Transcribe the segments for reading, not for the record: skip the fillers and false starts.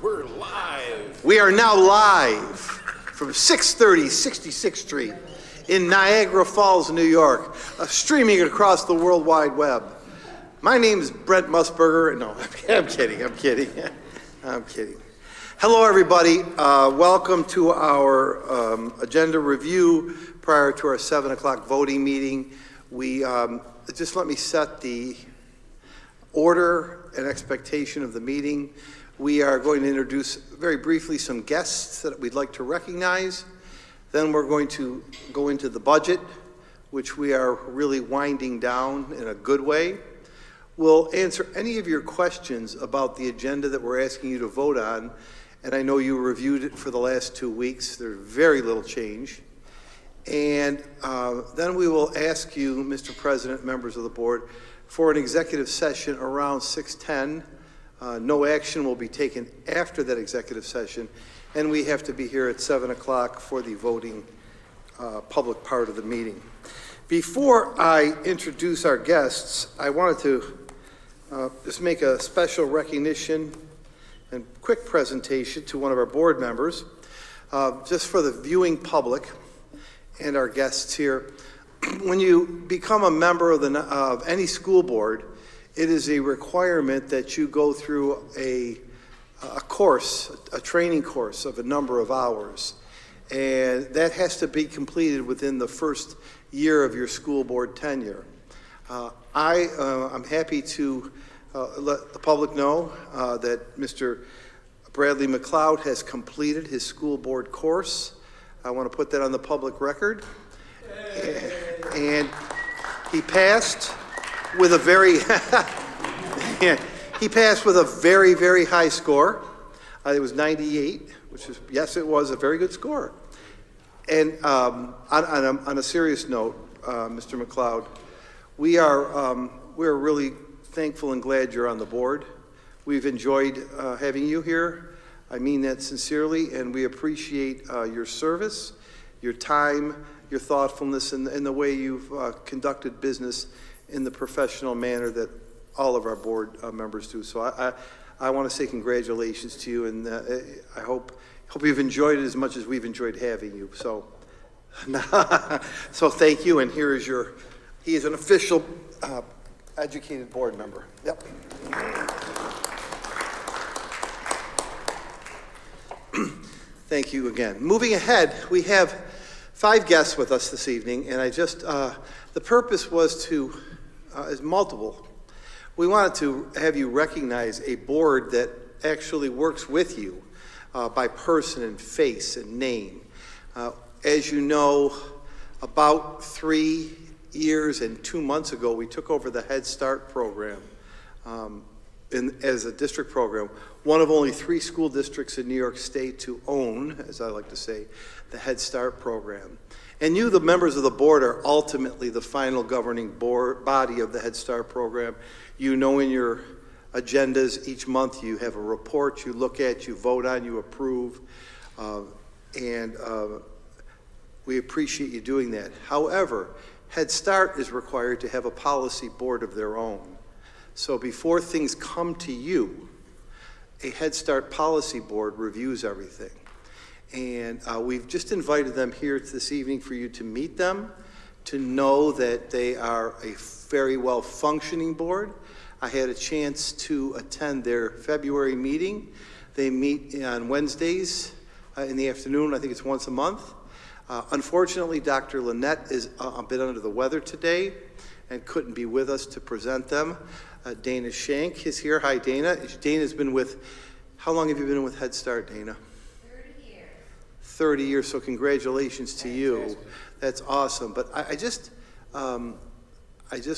We're live. We are now live from 630 66th Street in Niagara Falls, New York, streaming across the World Wide Web. My name is Brent Musburger. No, I'm kidding. I'm kidding. Hello, everybody. Welcome to our agenda review prior to our 7 o'clock voting meeting. We just let me set the order and expectation of the meeting. We are going to introduce very briefly some guests that we'd like to recognize. Then we're going to go into the budget, which we are really winding down in a good way. We'll answer any of your questions about the agenda that we're asking you to vote on. And I know you reviewed it for the last 2 weeks. There's very little change. And then we will ask you, Mr. President, members of the board, for an executive session around 6:10. No action will be taken after that executive session, and we have to be here at 7 o'clock for the voting public part of the meeting. Before I introduce our guests, I wanted to just make a special recognition and quick presentation to one of our board members, just for the viewing public and our guests here. When you become a member of any school board, it is a requirement that you go through a course, a training course of a number of hours. And that has to be completed within the first year of your school board tenure. I'm happy to let the public know that Mr. Bradley McLeod has completed his school board course. I want to put that on the public record. And he passed with a very very, very high score. It was 98, which is, yes, it was a very good score. And on a serious note, Mr. McLeod, we're really thankful and glad you're on the board. We've enjoyed having you here. I mean that sincerely, and we appreciate your service, your time, your thoughtfulness, and the way you've conducted business in the professional manner that all of our board members do. So I want to say congratulations to you, and I hope you've enjoyed it as much as we've enjoyed having you. So, so thank you, and he is an official educated board member. Yep. Thank you again. Moving ahead, we have 5 guests with us this evening, and the purpose was is multiple. We wanted to have you recognize a board that actually works with you by person and face and name. As you know, about 3 years and 2 months ago, we took over the Head Start program as a district program, one of only 3 school districts in New York State to own, as I like to say, the Head Start program. And you, the members of the board, are ultimately the final governing body of the Head Start program. You know, in your agendas each month, you have a report you look at, you vote on, you approve, and we appreciate you doing that. However, Head Start is required to have a policy board of their own. So before things come to you, a Head Start policy board reviews everything. And we've just invited them here this evening for you to meet them, to know that they are a very well-functioning board. I had a chance to attend their February meeting. They meet on Wednesdays in the afternoon. I think it's once a month. Unfortunately, Dr. Lynette is a bit under the weather today and couldn't be with us to present them. Dana Shank is here. Hi, Dana. Dana's been how long have you been with Head Start, Dana? 30 years, so congratulations to you. That's awesome. But I just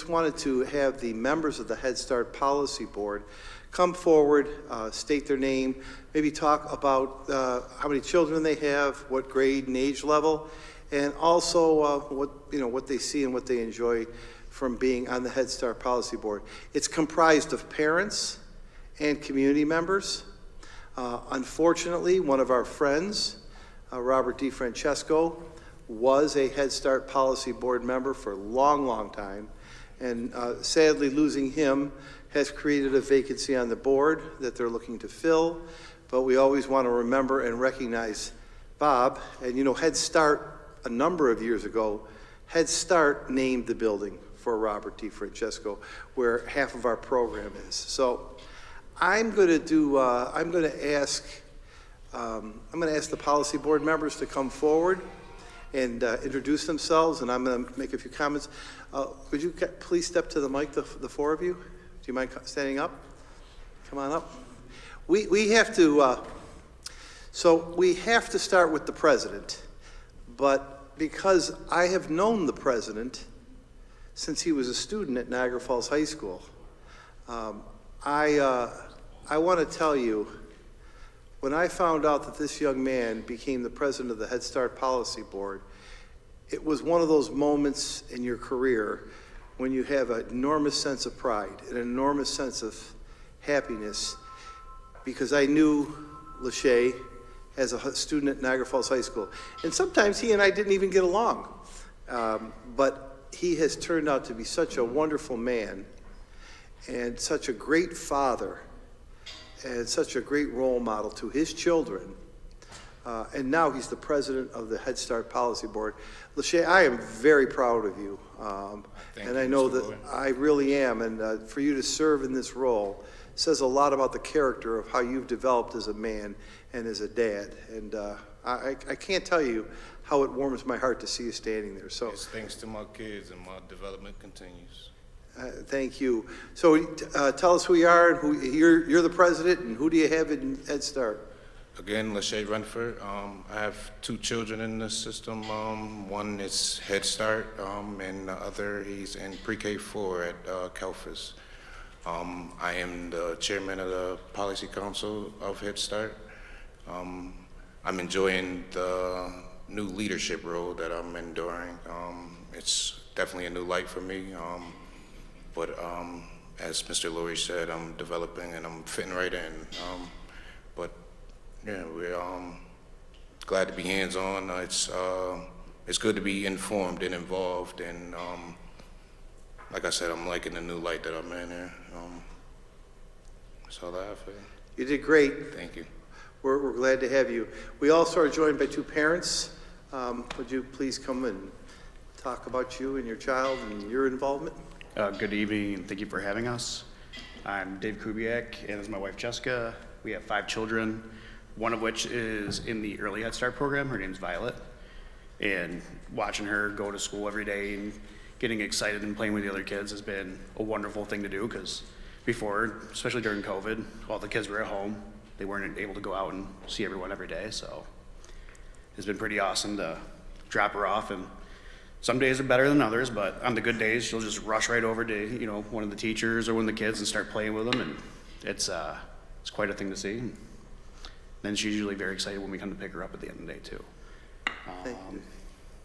wanted to have the members of the Head Start Policy Board come forward, state their name, maybe talk about how many children they have, what grade and age level, and also what they see and what they enjoy from being on the Head Start Policy Board. It's comprised of parents and community members. Unfortunately, one of our friends, Robert DiFrancesco, was a Head Start Policy Board member for a long, long time. And sadly, losing him has created a vacancy on the board that they're looking to fill, but we always want to remember and recognize Bob. And you know, Head Start, a number of years ago, Head Start named the building for Robert DiFrancesco, where half of our program is. So I'm going to ask the policy board members to come forward and introduce themselves, and I'm going to make a few comments. Would you please step to the mic, the four of you? Do you mind standing up? Come on up. We have to, so we have to start with the president, but because I have known the president since he was a student at Niagara Falls High School, I want to tell you, when I found out that this young man became the president of the Head Start Policy Board, it was one of those moments in your career when you have an enormous sense of pride, an enormous sense of happiness, because I knew Lachey as a student at Niagara Falls High School. And sometimes he and I didn't even get along, but he has turned out to be such a wonderful man and such a great father and such a great role model to his children. And now he's the president of the Head Start Policy Board. Lachey, I am very proud of you. And I know that I really am. And for you to serve in this role says a lot about the character of how you've developed as a man and as a dad. And I can't tell you how it warms my heart to see you standing there. So it's thanks to my kids, and my development continues. Thank you. So tell us who you are, and who you're the president, and who do you have in Head Start? Again, Lachey Renford. I have two children in the system. One is Head Start, and the other, he's in Pre-K 4 at Calfus. I am the chairman of the Policy Council of Head Start. I'm enjoying the new leadership role that I'm enduring. It's definitely a new light for me. But as Mr. Lurie said, I'm developing and I'm fitting right in. But yeah, we're glad to be hands-on. It's good to be informed and involved, and like I said, I'm liking the new light that I'm in here. That's all I have for you. You did great. Thank you. We're glad to have you. We also are joined by two parents. Would you please come and talk about you and your child and your involvement? Good evening, and thank you for having us. I'm Dave Kubiak, and this is my wife Jessica. We have 5 children, one of which is in the early Head Start program. Her name's Violet. And watching her go to school every day and getting excited and playing with the other kids has been a wonderful thing to do, because before, especially during COVID, while the kids were at home, they weren't able to go out and see everyone every day. So it's been pretty awesome to drop her off, and some days are better than others, but on the good days, she'll just rush right over to, you know, one of the teachers or one of the kids and start playing with them, and it's quite a thing to see. And then she's usually very excited when we come to pick her up at the end of the day too.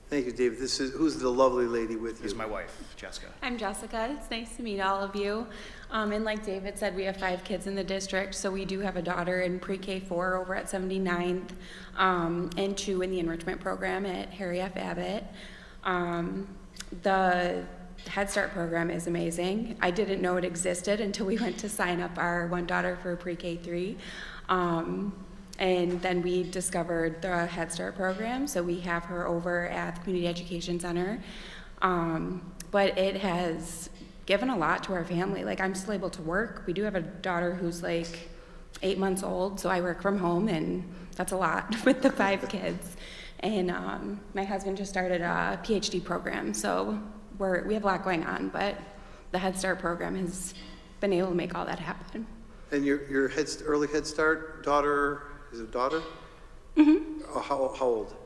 Thank you, David. Who's the lovely lady with you? This is my wife, Jessica. I'm Jessica. It's nice to meet all of you. And like David said, we have 5 kids in the district, so we do have a daughter in Pre-K 4 over at 79th, and 2 in the enrichment program at Harry F. Abbott. The Head Start program is amazing. I didn't know it existed until we went to sign up our one daughter for Pre-K 3. And then we discovered the Head Start program, so we have her over at the Community Education Center. But it has given a lot to our family. Like, I'm still able to work. We do have a daughter who's like 8 months old, so I work from home, and that's a lot with the 5 kids. And my husband just started a PhD program, so we have a lot going on, but the Head Start program has been able to make all that happen. And your early Head Start daughter, is it a daughter? Mm-hmm. Oh, how old?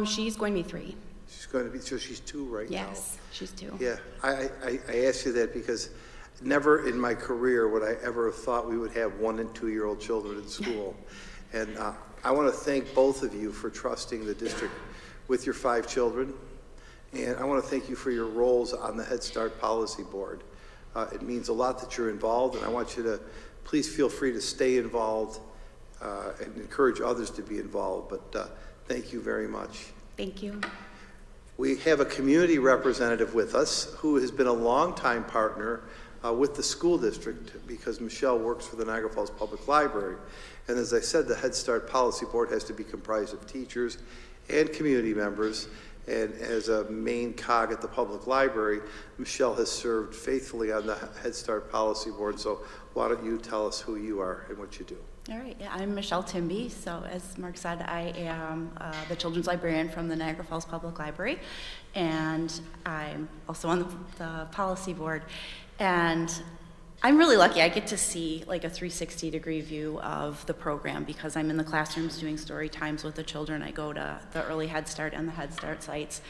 She's going to be 3. She's going to be, so she's 2 right now. Yes, she's 2. Yeah, I asked you that because never in my career would I ever have thought we would have 1- and 2-year-old children in school. And I want to thank both of you for trusting the district with your 5 children. And I want to thank you for your roles on the Head Start Policy Board. It means a lot that you're involved, and I want you to please feel free to stay involved and encourage others to be involved. But thank you very much. Thank you. We have a community representative with us who has been a longtime partner with the school district, because Michelle works for the Niagara Falls Public Library. And as I said, the Head Start Policy Board has to be comprised of teachers and community members. And as a main cog at the public library, Michelle has served faithfully on the Head Start Policy Board. So why don't you tell us who you are and what you do? All right, yeah, I'm Michelle Timby. So as Mark said, I am the children's librarian from the Niagara Falls Public Library, and I'm also on the policy board. And I'm really lucky. I get to see like a 360-degree view of the program because I'm in the classrooms doing story times with the children. I go to the early Head Start and the Head Start sites,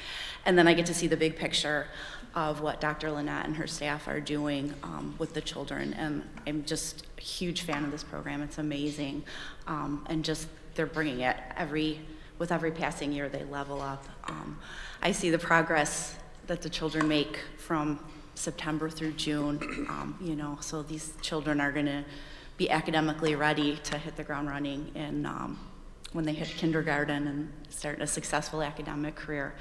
and then I get to see the big picture of what Dr. Lynette and her staff are doing with the children. And I'm just a huge fan of this program. It's amazing. And just they're bringing it with every passing year, they level up. I see the progress that the children make from September through June, so these children are gonna be academically ready to hit the ground running when they hit kindergarten and start a successful academic career.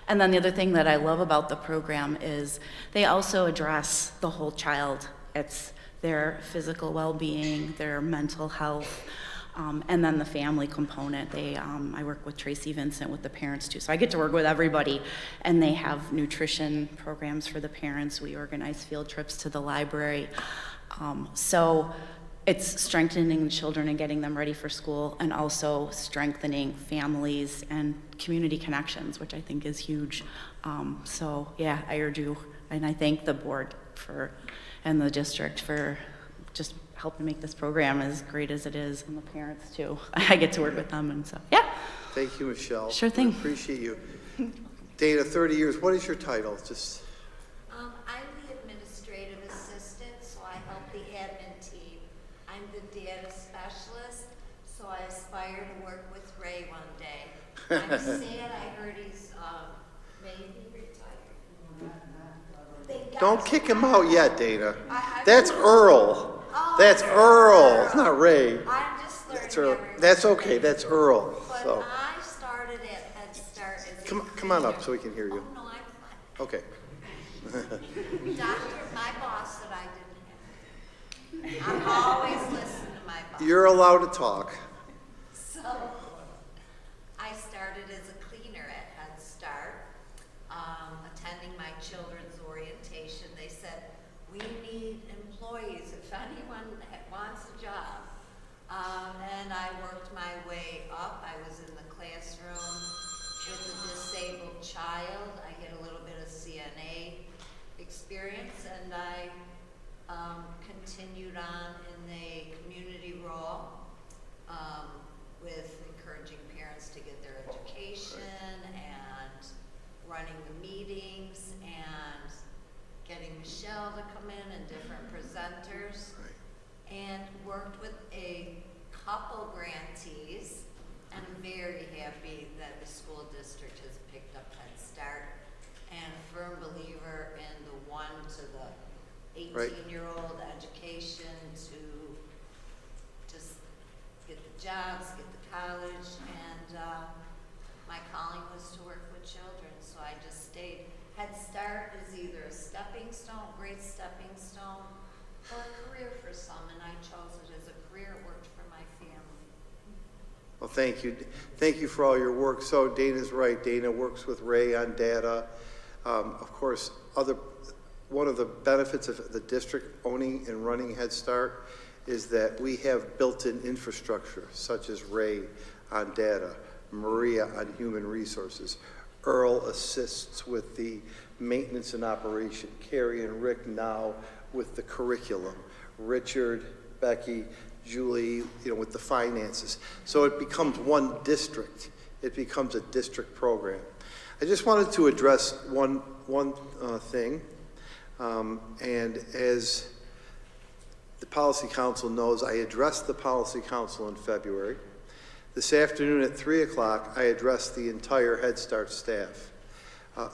And then the other thing that I love about the program is they also address the whole child. It's their physical well-being, their mental health, and then the family component. I work with Tracy Vincent with the parents too, so I get to work with everybody. And they have nutrition programs for the parents. We organize field trips to the library. So it's strengthening the children and getting them ready for school, and also strengthening families and community connections, which I think is huge. So yeah, I urge you, and I thank the board and the district for just helping make this program as great as it is, and the parents too. I get to work with them, and so yeah. Thank you, Michelle. Sure thing. We appreciate you. Dana, 30 years, what is your title? I'm the administrative assistant, so I help the admin team. I'm the data specialist, so I aspire to work with Ray one day. I'm sad I heard he's maybe retired. Don't kick him out yet, Dana. That's Earl. That's Earl. It's not Ray. I'm just learning That's Earl. everything. That's okay. That's Earl. But So I started at Head Start as a come on up cleaner. so we can hear you. Oh, no, I'm Okay. fine. My boss said I didn't have to. I'm always listening to my boss. You're allowed to talk. So, I started as a cleaner at Head Start, attending my children's orientation. They said, we need employees, if anyone that wants a job. And I worked my way up. I was in the classroom with a disabled child. I get a little bit of CNA experience, and I continued on in the community role with encouraging parents to get their education and running the meetings and getting Michelle to come in and different presenters, and worked with a couple grantees. And I'm very happy that the school district has picked up Head Start, and a firm believer in the 1 to the 18-year-old education to just get the jobs, get the college, and my calling was to work with children, so I just stayed. Head Start is either a stepping stone, great stepping stone, or a career for some, and I chose it as a career. It worked for my family. Well, thank you. Thank you for all your work. So Dana's right. Dana works with Ray on data. Of course, one of the benefits of the district owning and running Head Start is that we have built-in infrastructure, such as Ray on data, Maria on human resources. Earl assists with the maintenance and operation. Carrie and Rick now with the curriculum. Richard, Becky, Julie, with the finances. So it becomes one district. It becomes a district program. I just wanted to address one thing. And as the Policy Council knows, I addressed the Policy Council in February. This afternoon at 3 o'clock, I addressed the entire Head Start staff.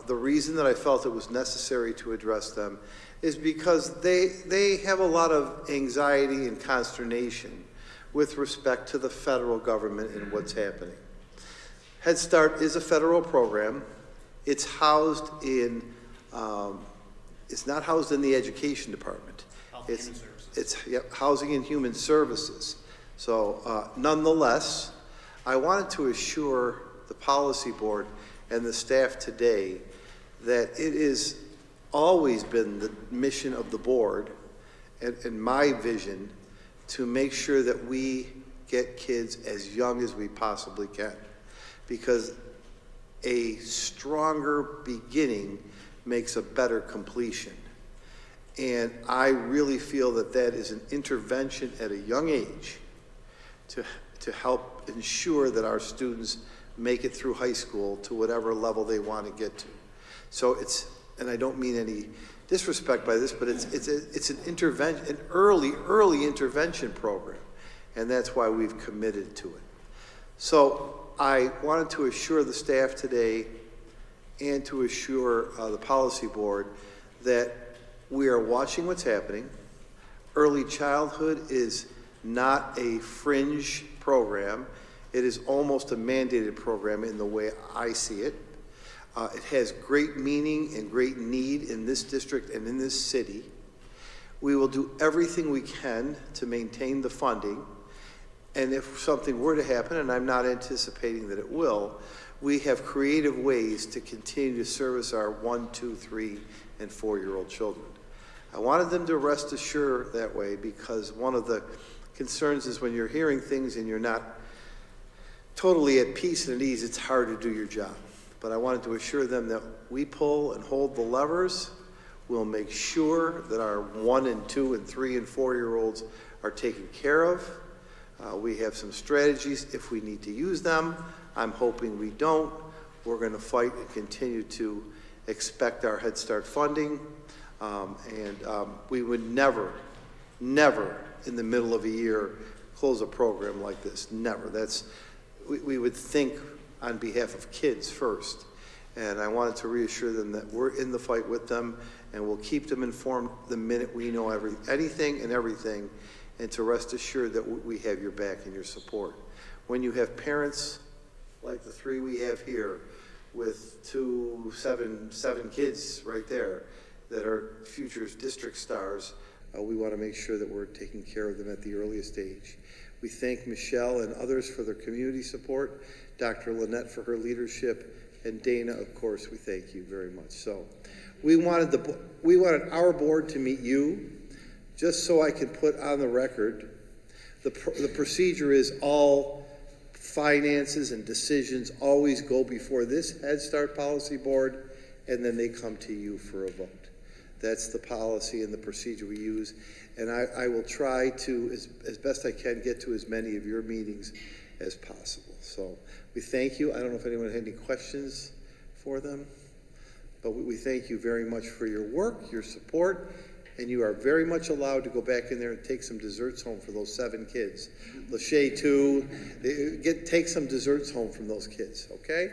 The reason that I felt it was necessary to address them is because they have a lot of anxiety and consternation with respect to the federal government and what's happening. Head Start is a federal program. It's housed in, it's not housed in the education department. Yep, Housing and Human Services. So nonetheless, I wanted to assure the policy board and the staff today that it is always been the mission of the board and my vision to make sure that we get kids as young as we possibly can, because a stronger beginning makes a better completion. And I really feel that that is an intervention at a young age to help ensure that our students make it through high school to whatever level they want to get to. So it's, and I don't mean any disrespect by this, but it's an intervention, an early intervention program, and that's why we've committed to it. So I wanted to assure the staff today and to assure the policy board that we are watching what's happening. Early childhood is not a fringe program. It is almost a mandated program in the way I see it. It has great meaning and great need in this district and in this city. We will do everything we can to maintain the funding. And if something were to happen, and I'm not anticipating that it will, we have creative ways to continue to service our 1, 2, 3, and 4-year-old children. I wanted them to rest assured that way, because one of the concerns is when you're hearing things and you're not totally at peace and at ease, it's hard to do your job. But I wanted to assure them that we pull and hold the levers. We'll make sure that our 1 and 2 and 3 and 4-year-olds are taken care of. We have some strategies if we need to use them. I'm hoping we don't. We're going to fight and continue to expect our Head Start funding. We would never in the middle of a year close a program like this. Never. We would think on behalf of kids first. And I wanted to reassure them that we're in the fight with them, and we'll keep them informed the minute we know anything and everything, and to rest assured that we have your back and your support. When you have parents like the 3 we have here with seven kids right there that are future district stars, we want to make sure that we're taking care of them at the earliest age. We thank Michelle and others for their community support, Dr. Lynette for her leadership, and Dana, of course, we thank you very much. So we wanted our board to meet you, just so I can put on the record, the procedure is all finances and decisions always go before this Head Start Policy Board, and then they come to you for a vote. That's the policy and the procedure we use. And I will try to, as best I can, get to as many of your meetings as possible. So we thank you. I don't know if anyone had any questions for them, but we thank you very much for your work, your support, and you are very much allowed to go back in there and take some desserts home for those 7 kids. Lachey too, take some desserts home from those kids, okay?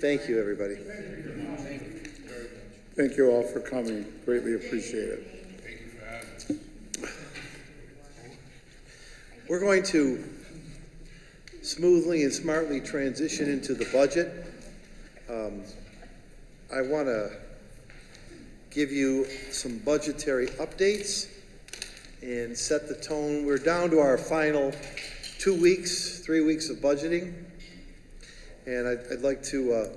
Thank you, everybody. Thank you, everybody. Thank you all for coming. Greatly appreciate it. We're going to smoothly and smartly transition into the budget. I want to give you some budgetary updates and set the tone. We're down to our final 3 weeks of budgeting, and I'd like to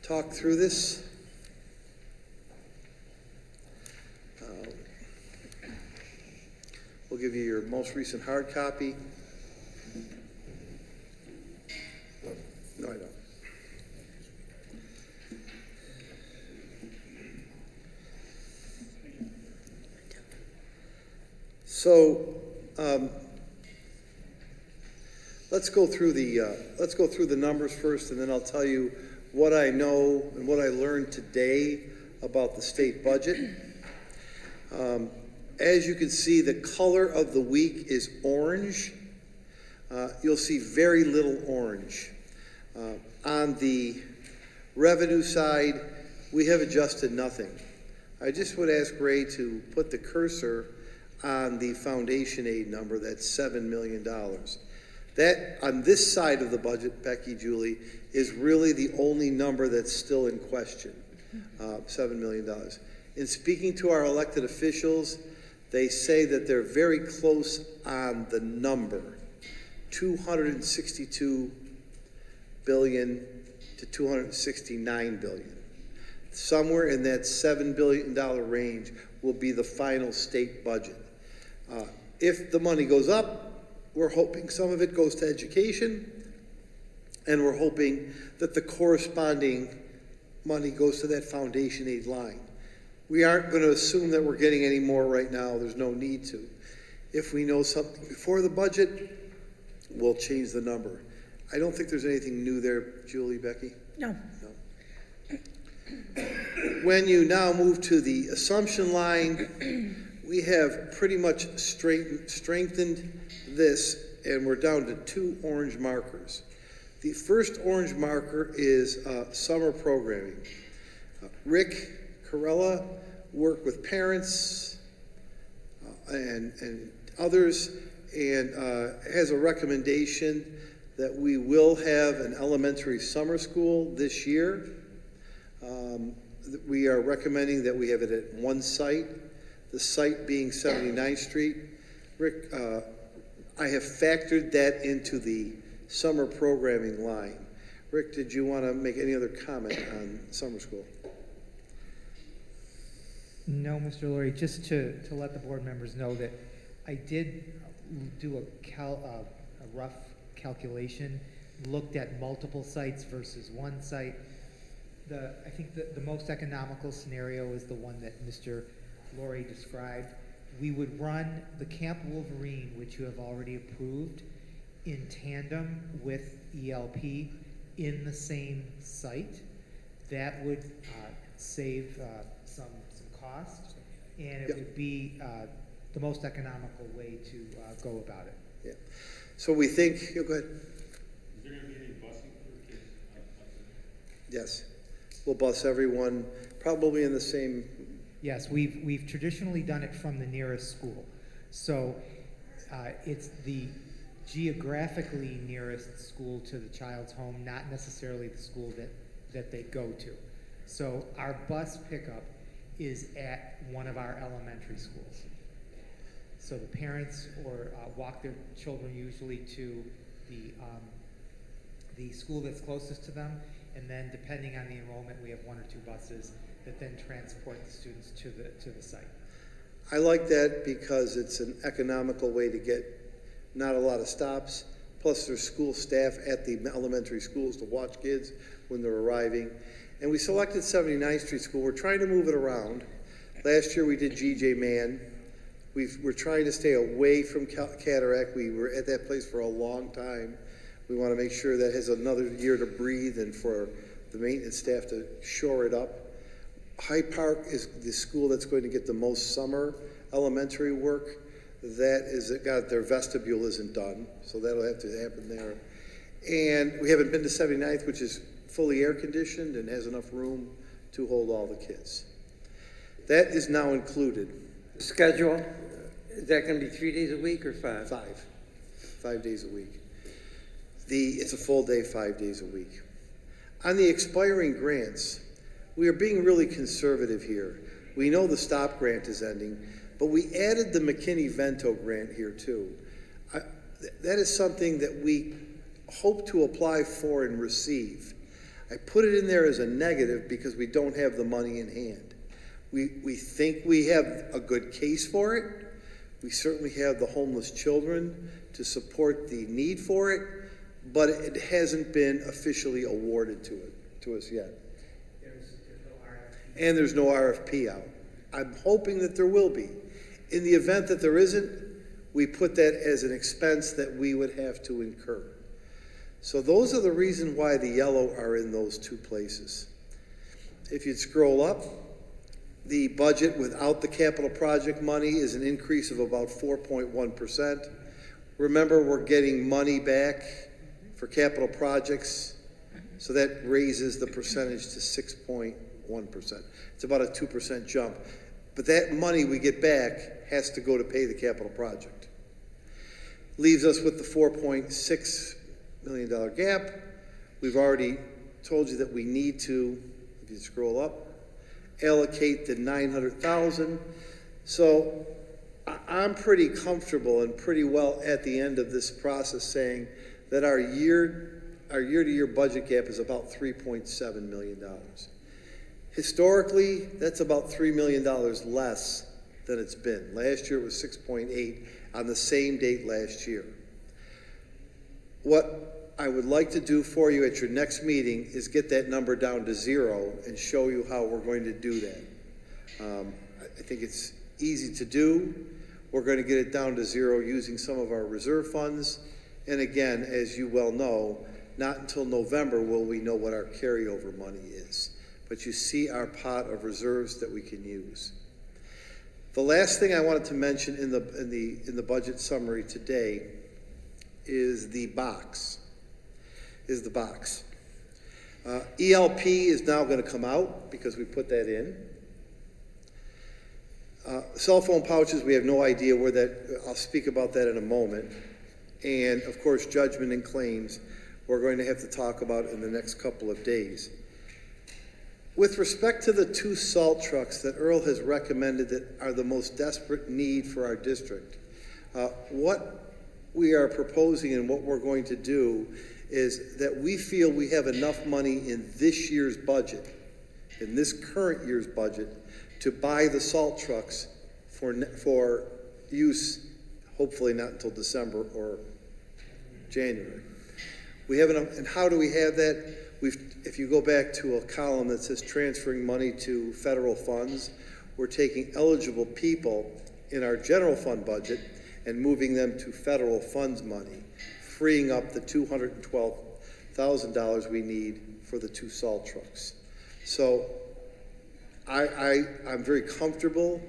talk through this. We'll give you your most recent hard copy. No, I don't. So let's go through the numbers first, and then I'll tell you what I know and what I learned today about the state budget. As you can see, the color of the week is orange. You'll see very little orange. On the revenue side, we have adjusted nothing. I just would ask Ray to put the cursor on the foundation aid number, that's $7 million. That, on this side of the budget, Becky, Julie, is really the only number that's still in question, $7 million. In speaking to our elected officials, they say that they're very close on the number, 262 billion to 269 billion. Somewhere in that $7 billion range will be the final state budget. If the money goes up, we're hoping some of it goes to education, and we're hoping that the corresponding money goes to that foundation aid line. We aren't going to assume that we're getting any more right now. There's no need to. If we know something before the budget, we'll change the number. I don't think there's anything new there, Julie, Becky? No. When you now move to the assumption line, we have pretty much strengthened this, and we're down to 2 orange markers. The first orange marker is summer programming. Rick Corella worked with parents and others, and has a recommendation that we will have an elementary summer school this year. We are recommending that we have it at one site, the site being 79th Street. Rick, I have factored that into the summer programming line. Rick, did you want to make any other comment on summer school? No, Mr. Lurie, just to let the board members know that I did do a rough calculation, looked at multiple sites versus one site. I think the most economical scenario is the one that Mr. Lurie described. We would run the Camp Wolverine, which you have already approved, in tandem with ELP in the same site. That would save some cost, and it would be the most economical way to go about it. Yeah. So we think, go ahead. Is there going to be any busing for kids? Yes. We'll bus everyone probably in the same. Yes, we've traditionally done it from the nearest school. So it's the geographically nearest school to the child's home, not necessarily the school that they go to. So our bus pickup is at one of our elementary schools. So the parents walk their children usually to the school that's closest to them, and then depending on the enrollment, we have 1 or 2 buses that then transport the students to the site. I like that because it's an economical way to get not a lot of stops. Plus, there's school staff at the elementary schools to watch kids when they're arriving. And we selected 79th Street School. We're trying to move it around. Last year we did G.J. Mann. We're trying to stay away from Cataract. We were at that place for a long time. We want to make sure that has another year to breathe and for the maintenance staff to shore it up. Hyde Park is the school that's going to get the most summer elementary work. Their vestibule isn't done, so that'll have to happen there. And we haven't been to 79th, which is fully air conditioned and has enough room to hold all the kids. That is now included. Schedule, is that going to be 3 days a week or 5? 5 days a week. It's a full day, 5 days a week. On the expiring grants, we are being really conservative here. We know the STOP grant is ending, but we added the McKinney-Vento grant here too. That is something that we hope to apply for and receive. I put it in there as a negative because we don't have the money in hand. We think we have a good case for it. We certainly have the homeless children to support the need for it, but it hasn't been officially awarded to us yet. There's no RFP. And there's no RFP out. I'm hoping that there will be. In the event that there isn't, we put that as an expense that we would have to incur. So those are the reasons why the yellow are in those 2 places. If you'd scroll up, the budget without the capital project money is an increase of about 4.1%. Remember, we're getting money back for capital projects, so that raises the percentage to 6.1%. It's about a 2% jump. But that money we get back has to go to pay the capital project. Leaves us with the $4.6 million gap. We've already told you that we need to, if you scroll up, allocate the 900,000. So I'm pretty comfortable and pretty well at the end of this process saying that our year-to-year budget gap is about $3.7 million. Historically, that's about $3 million less than it's been. Last year it was 6.8 on the same date last year. What I would like to do for you at your next meeting is get that number down to 0 and show you how we're going to do that. I think it's easy to do. We're going to get it down to 0 using some of our reserve funds. And again, as you well know, not until November will we know what our carryover money is. But you see our pot of reserves that we can use. The last thing I wanted to mention in the budget summary today is the box. ELP is now going to come out because we put that in. Cell phone pouches, we have no idea where that, I'll speak about that in a moment. And of course, judgment and claims, we're going to have to talk about in the next couple of days. With respect to the 2 salt trucks that Earl has recommended that are the most desperate need for our district, what we are proposing and what we're going to do is that we feel we have enough money in this year's budget, in this current year's budget, to buy the salt trucks for use, hopefully not until December or January. We have enough, and how do we have that? If you go back to a column that says transferring money to federal funds, we're taking eligible people in our general fund budget and moving them to federal funds money, freeing up the $212,000 we need for the 2 salt trucks. So I'm very comfortable.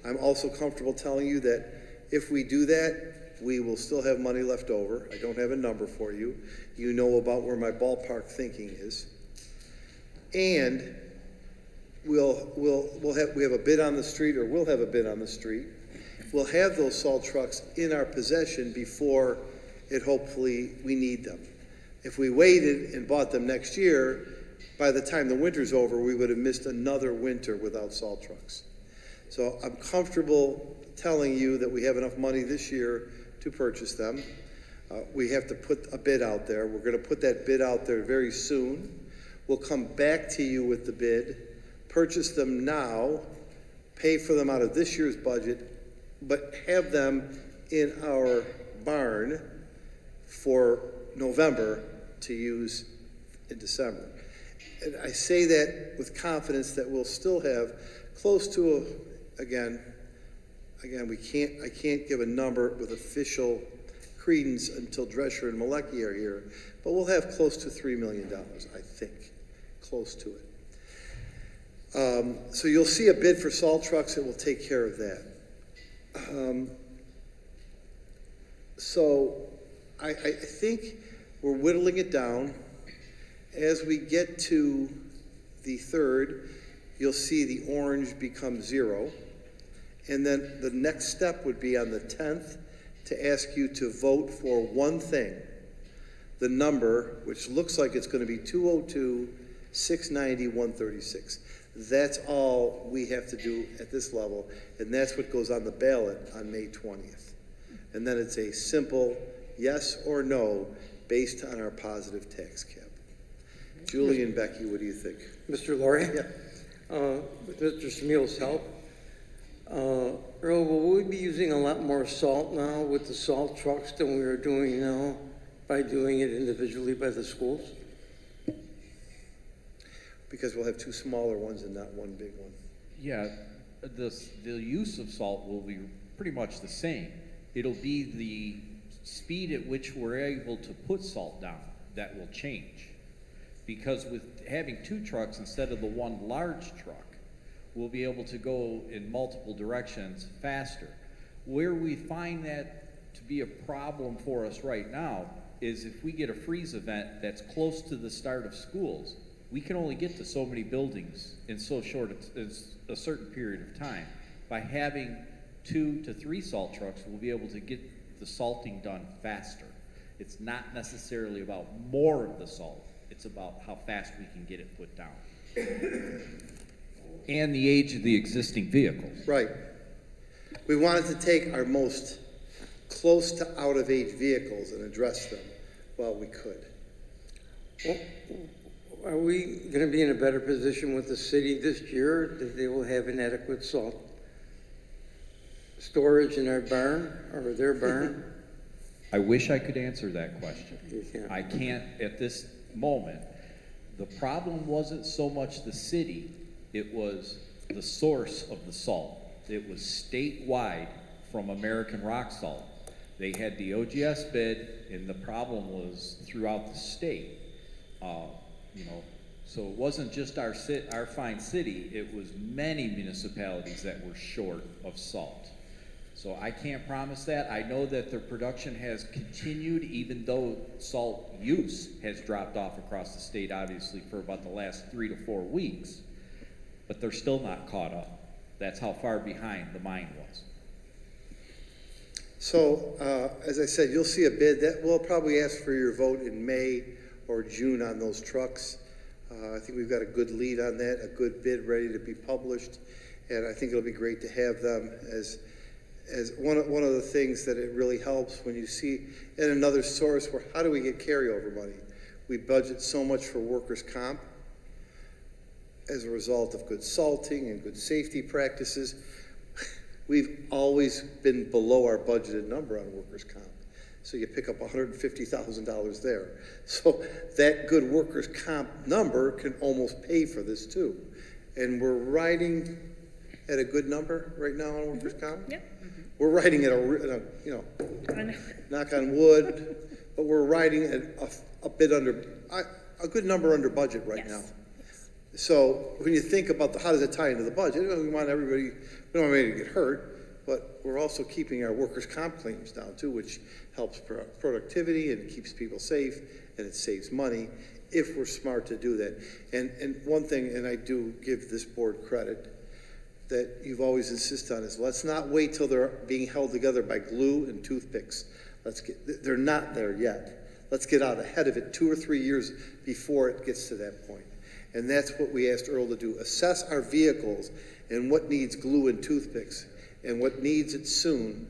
I'm also comfortable telling you that if we do that, we will still have money left over. I don't have a number for you. You know about where my ballpark thinking is. And we have a bid on the street, or we'll have a bid on the street. We'll have those salt trucks in our possession before hopefully we need them. If we waited and bought them next year, by the time the winter's over, we would have missed another winter without salt trucks. So I'm comfortable telling you that we have enough money this year to purchase them. We have to put a bid out there. We're going to put that bid out there very soon. We'll come back to you with the bid, purchase them now, pay for them out of this year's budget, but have them in our barn for November to use in December. And I say that with confidence that we'll still have close to again, I can't give a number with official credence until Drescher and Malecki are here, but we'll have close to $3 million, I think, close to it. So you'll see a bid for salt trucks that will take care of that. So I think we're whittling it down. As we get to the 3rd, you'll see the orange become 0. And then the next step would be on the 10th to ask you to vote for one thing, the number, which looks like it's going to be 202-690-136. That's all we have to do at this level, and that's what goes on the ballot on May 20th. And then it's a simple yes or no based on our positive tax cap. Julie and Becky, what do you think? Mr. Laurie? Yeah. With Mr. Smeal's help, Earl, will we be using a lot more salt now with the salt trucks than we are doing now by doing it individually by the schools? Because we'll have 2 smaller ones and not one big one. Yeah, the use of salt will be pretty much the same. It'll be the speed at which we're able to put salt down that will change. Because with having 2 trucks instead of the one large truck, we'll be able to go in multiple directions faster. Where we find that to be a problem for us right now is if we get a freeze event that's close to the start of schools, we can only get to so many buildings in so short a certain period of time. By having 2 to 3 salt trucks, we'll be able to get the salting done faster. It's not necessarily about more of the salt. It's about how fast we can get it put down. And the age of the existing vehicles. Right. We wanted to take our most close to out-of-age vehicles and address them while we could. Well, are we gonna be in a better position with the city this year that they will have inadequate salt storage in our barn or their barn? I wish I could answer that question. You can't. I can't at this moment. The problem wasn't so much the city, it was the source of the salt. It was statewide from American Rock Salt. They had the OGS bid, and the problem was throughout the state. So it wasn't just our fine city, it was many municipalities that were short of salt. So I can't promise that. I know that their production has continued, even though salt use has dropped off across the state, obviously, for about the last 3 to 4 weeks, but they're still not caught up. That's how far behind the mine was. So, as I said, you'll see a bid that we'll probably ask for your vote in May or June on those trucks. I think we've got a good lead on that, a good bid ready to be published, and I think it'll be great to have them as one of the things that it really helps when you see in another source where how do we get carryover money? We budget so much for workers' comp as a result of good salting and good safety practices. We've always been below our budgeted number on workers' comp. So you pick up $150,000 there. So that good workers' comp number can almost pay for this too. And we're riding at a good number right now on workers' comp. Yep. We're riding at knock on wood, but we're riding at a bit under, a good number under budget right now. So when you think about how does it tie into the budget, we don't want anybody to get hurt, but we're also keeping our workers' comp claims down too, which helps productivity and keeps people safe, and it saves money if we're smart to do that. And one thing, and I do give this board credit, that you've always insisted on is let's not wait till they're being held together by glue and toothpicks. They're not there yet. Let's get out ahead of it 2 or 3 years before it gets to that point. And that's what we asked Earl to do. Assess our vehicles and what needs glue and toothpicks, and what needs it soon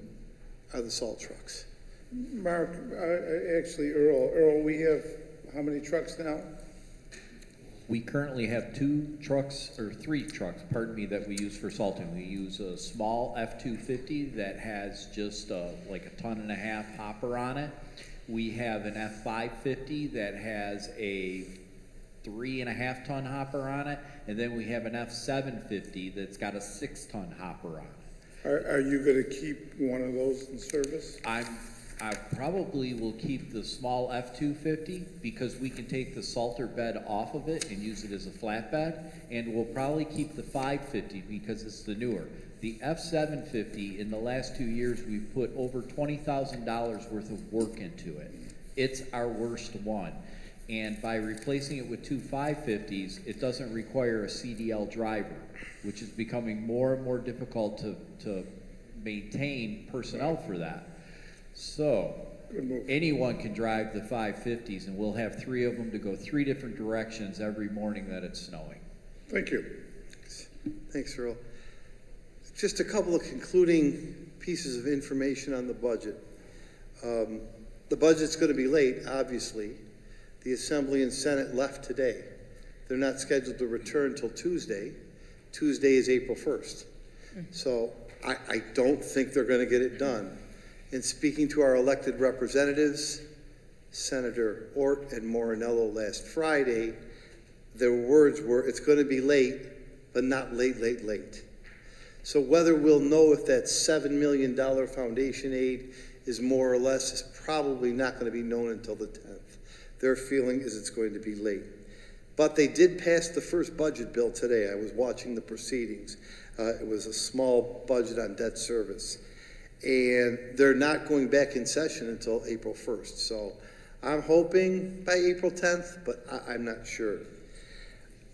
are the salt trucks. Mark, actually, Earl, we have how many trucks now? We currently have 3 trucks, pardon me, that we use for salting. We use a small F-250 that has just like a 1.5 ton hopper on it. We have an F-550 that has a 3.5 ton hopper on it, and then we have an F-750 that's got a 6 ton hopper on it. Are you going to keep one of those in service? I probably will keep the small F-250 because we can take the salter bed off of it and use it as a flatbed, and we'll probably keep the 550 because it's the newer. The F-750, in the last 2 years, we've put over $20,000 worth of work into it. It's our worst one. And by replacing it with 2 550s, it doesn't require a CDL driver, which is becoming more and more difficult to maintain personnel for that. So anyone can drive the 550s, and we'll have 3 of them to go 3 different directions every morning that it's snowing. Thank you. Thanks, Earl. Just a couple of concluding pieces of information on the budget. The budget's going to be late, obviously. The Assembly and Senate left today. They're not scheduled to return till Tuesday. Tuesday is April 1st. So I don't think they're going to get it done. In speaking to our elected representatives, Senator Ort and Morinello last Friday, their words were, it's going to be late, but not late. So whether we'll know if that $7 million foundation aid is more or less is probably not going to be known until the 10th. Their feeling is it's going to be late. But they did pass the first budget bill today. I was watching the proceedings. It was a small budget on debt service. And they're not going back in session until April 1st. So I'm hoping by April 10th, but I'm not sure.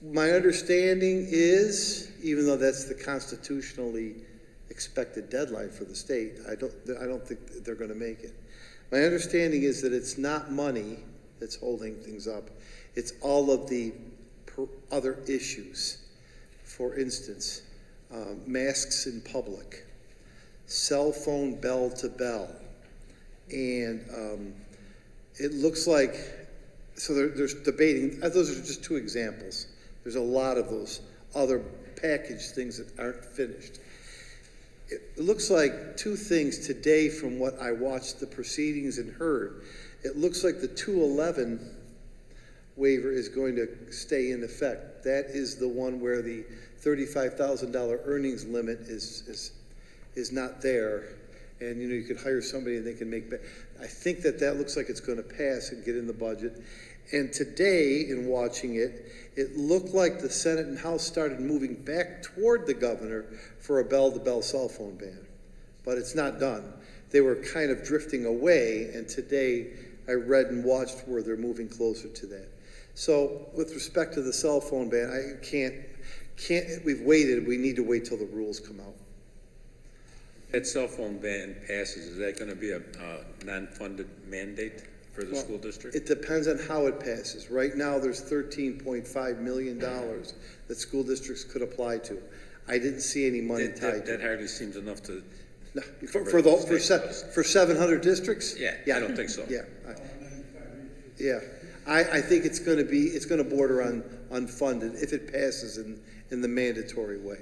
My understanding is, even though that's the constitutionally expected deadline for the state, I don't think they're going to make it. My understanding is that it's not money that's holding things up. It's all of the other issues For instance, masks in public, cell phone bell to bell, and it looks like, so there's debating, those are just two examples. There's a lot of those other packaged things that aren't finished. It looks like two things today from what I watched the proceedings and heard. It looks like the 211 waiver is going to stay in effect. That is the one where the $35,000 earnings limit is not there. And you could hire somebody and they can make, I think that looks like it's going to pass and get in the budget. And today, in watching it, it looked like the Senate and House started moving back toward the governor for a bell-to-bell cell phone ban. But it's not done. They were kind of drifting away, and today I read and watched where they're moving closer to that. So with respect to the cell phone ban, I can't, we've waited, we need to wait till the rules come out. That cell phone ban passes, is that going to be a non-funded mandate for the school district? It depends on how it passes. Right now, there's $13.5 million that school districts could apply to. I didn't see any money tied to That it. hardly seems enough to. No, cover for the, state for 700 districts? Yeah, I don't think so. Yeah. I think it's going to border on unfunded if it passes in the mandatory way.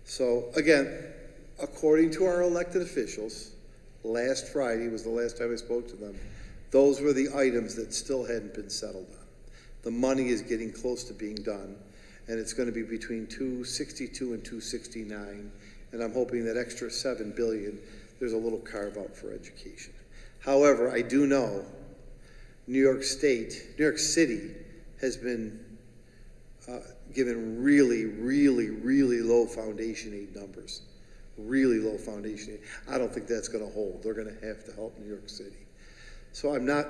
So again, according to our elected officials, last Friday was the last time I spoke to them, those were the items that still hadn't been settled on. The money is getting close to being done, and it's going to be between 262 and 269, and I'm hoping that extra $7 billion, there's a little carve out for education. However, I do know New York City has been given really low foundation aid numbers. Really low foundation aid. I don't think that's going to hold. They're going to have to help New York City. So I'm not,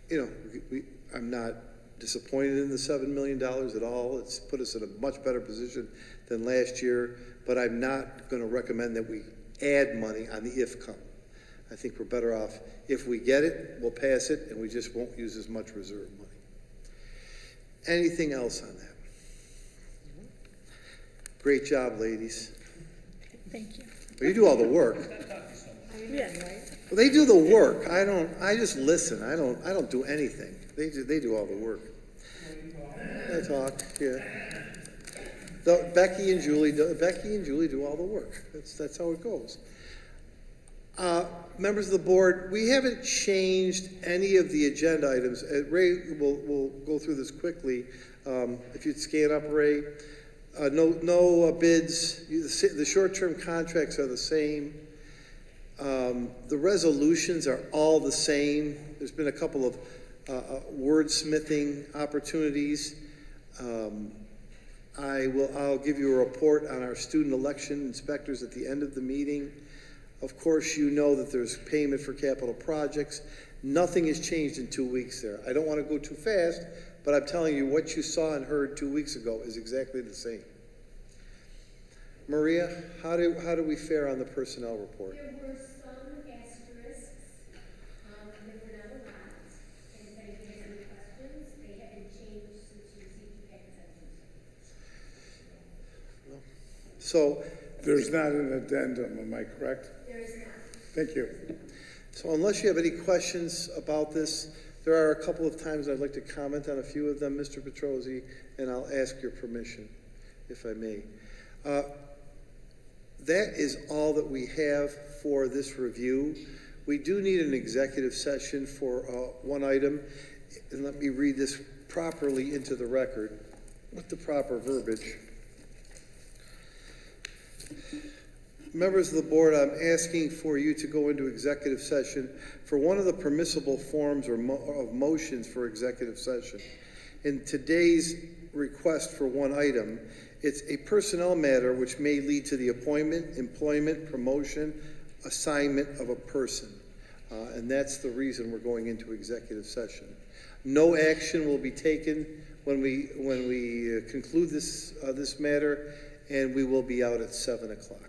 I'm not disappointed in the $7 million at all. It's put us in a much better position than last year, but I'm not going to recommend that we add money on the if come. I think we're better off, if we get it, we'll pass it, and we just won't use as much reserve money. Anything else on that? Great job, ladies. Thank you. Well, you do all the work. Yes. Well, they do the work. I just listen. I don't do anything. They do all the work. I talk, yeah. Becky and Julie do all the work. That's how it goes. Members of the board, we haven't changed any of the agenda items. Ray will go through this quickly. If you'd scan up, Ray. No bids. The short-term contracts are the same. The resolutions are all the same. There's been a couple of wordsmithing opportunities. I'll give you a report on our student election inspectors at the end of the meeting. Of course, you know that there's payment for capital projects. Nothing has changed in 2 weeks there. I don't want to go too fast, but I'm telling you what you saw and heard 2 weeks ago is exactly the same. Maria, how do we fare on the personnel report? There were some asterisks, there were not a lot, and if anybody has any questions, they have been changed since you received the packets. So There's not an addendum, am I correct? There is not. Thank you. So unless you have any questions about this, there are a couple of times I'd like to comment on a few of them, Mr. Petrosi, and I'll ask your permission, if I may. That is all that we have for this review. We do need an executive session for one item, and let me read this properly into the record with the proper verbiage. Members of the board, I'm asking for you to go into executive session for one of the permissible forms of motions for executive session. In today's request for one item, it's a personnel matter which may lead to the appointment, employment, promotion, assignment of a person. And that's the reason we're going into executive session. No action will be taken when we conclude this matter, and we will be out at 7 o'clock.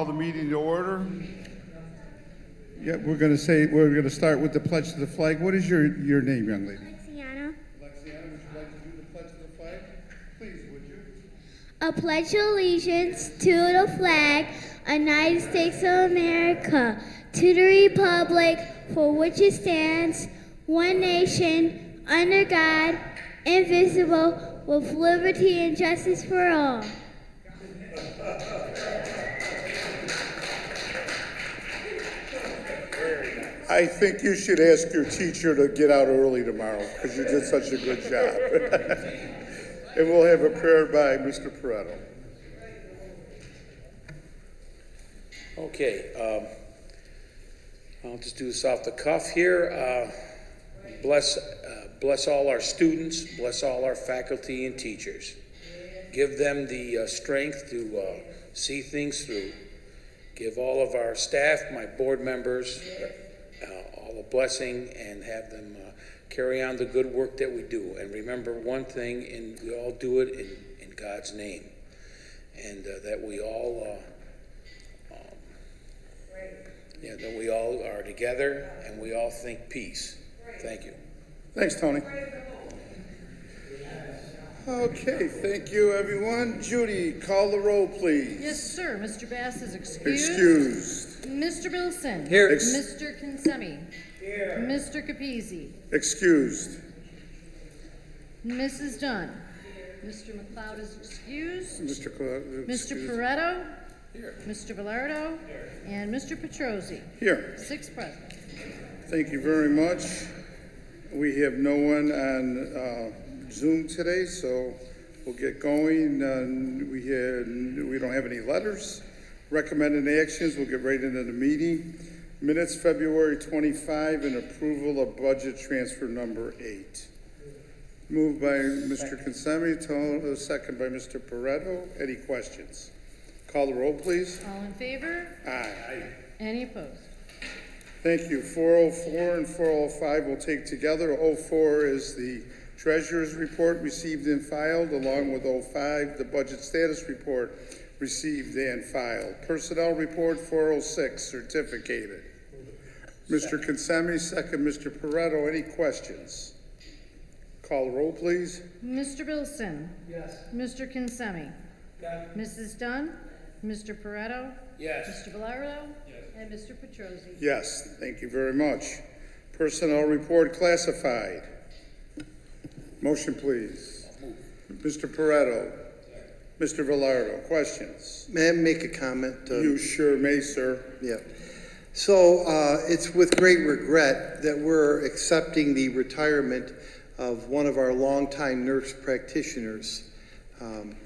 Call the meeting to order. Yeah, we're going to start with the pledge to the flag. What is your name, young lady? Lexiana. Lexiana, would you like to do the pledge to the flag? Please, would you? I pledge allegiance to the flag of the United States of America, to the republic for which it stands, one nation, under God, indivisible, with liberty and justice for all. I think you should ask your teacher to get out early tomorrow because you did such a good job. And we'll have a prayer by Mr. Pareto. Okay, I'll just do this off the cuff here. Bless all our students, bless all our faculty and teachers. Give them the strength to see things through. Give all of our staff, my board members, all the blessing, and have them carry on the good work that we do. And remember one thing, and we all do it in God's name. And that we all that we all are together and we all think peace. Thank you. Thanks, Tony. Okay, thank you, everyone. Judy, call the roll, please. Yes, sir. Mr. Bass is excused. Excused. Mr. Bilson. Here. Mr. Kinsemi. Here. Mr. Capizzi. Excused. Mrs. Dunn. Mr. McLeod is excused. Mr. Mr. Pareto. Here. Mr. Velardo. Here. And Mr. Petrosi. Here. 6 present. Thank you very much. We have no one on Zoom today, so we'll get going. We don't have any letters. Recommended actions, we'll get right into the meeting. Minutes, February 25, and approval of budget transfer number 8. Moved by Mr. Kinsemi, second by Mr. Pareto. Any questions? Call the roll, please. All in favor? Aye. Any opposed? Thank you. 404 and 405 we'll take together. 04 is the Treasurer's Report received and filed, along with 05, the Budget Status Report received and filed. Personnel Report 406, certificated. Mr. Kinsemi, second. Mr. Pareto, any questions? Call the roll, please. Mr. Bilson. Yes. Mr. Kinsemi. Yes. Mrs. Dunn. Mr. Pareto. Yes. Mr. Velardo. Yes. And Mr. Petrosi. Yes, thank you very much. Personnel Report classified. Motion, please. Mr. Pareto. Mr. Velardo, questions? May I make a comment? You sure may, sir. Yeah. So it's with great regret that we're accepting the retirement of one of our longtime nurse practitioners. And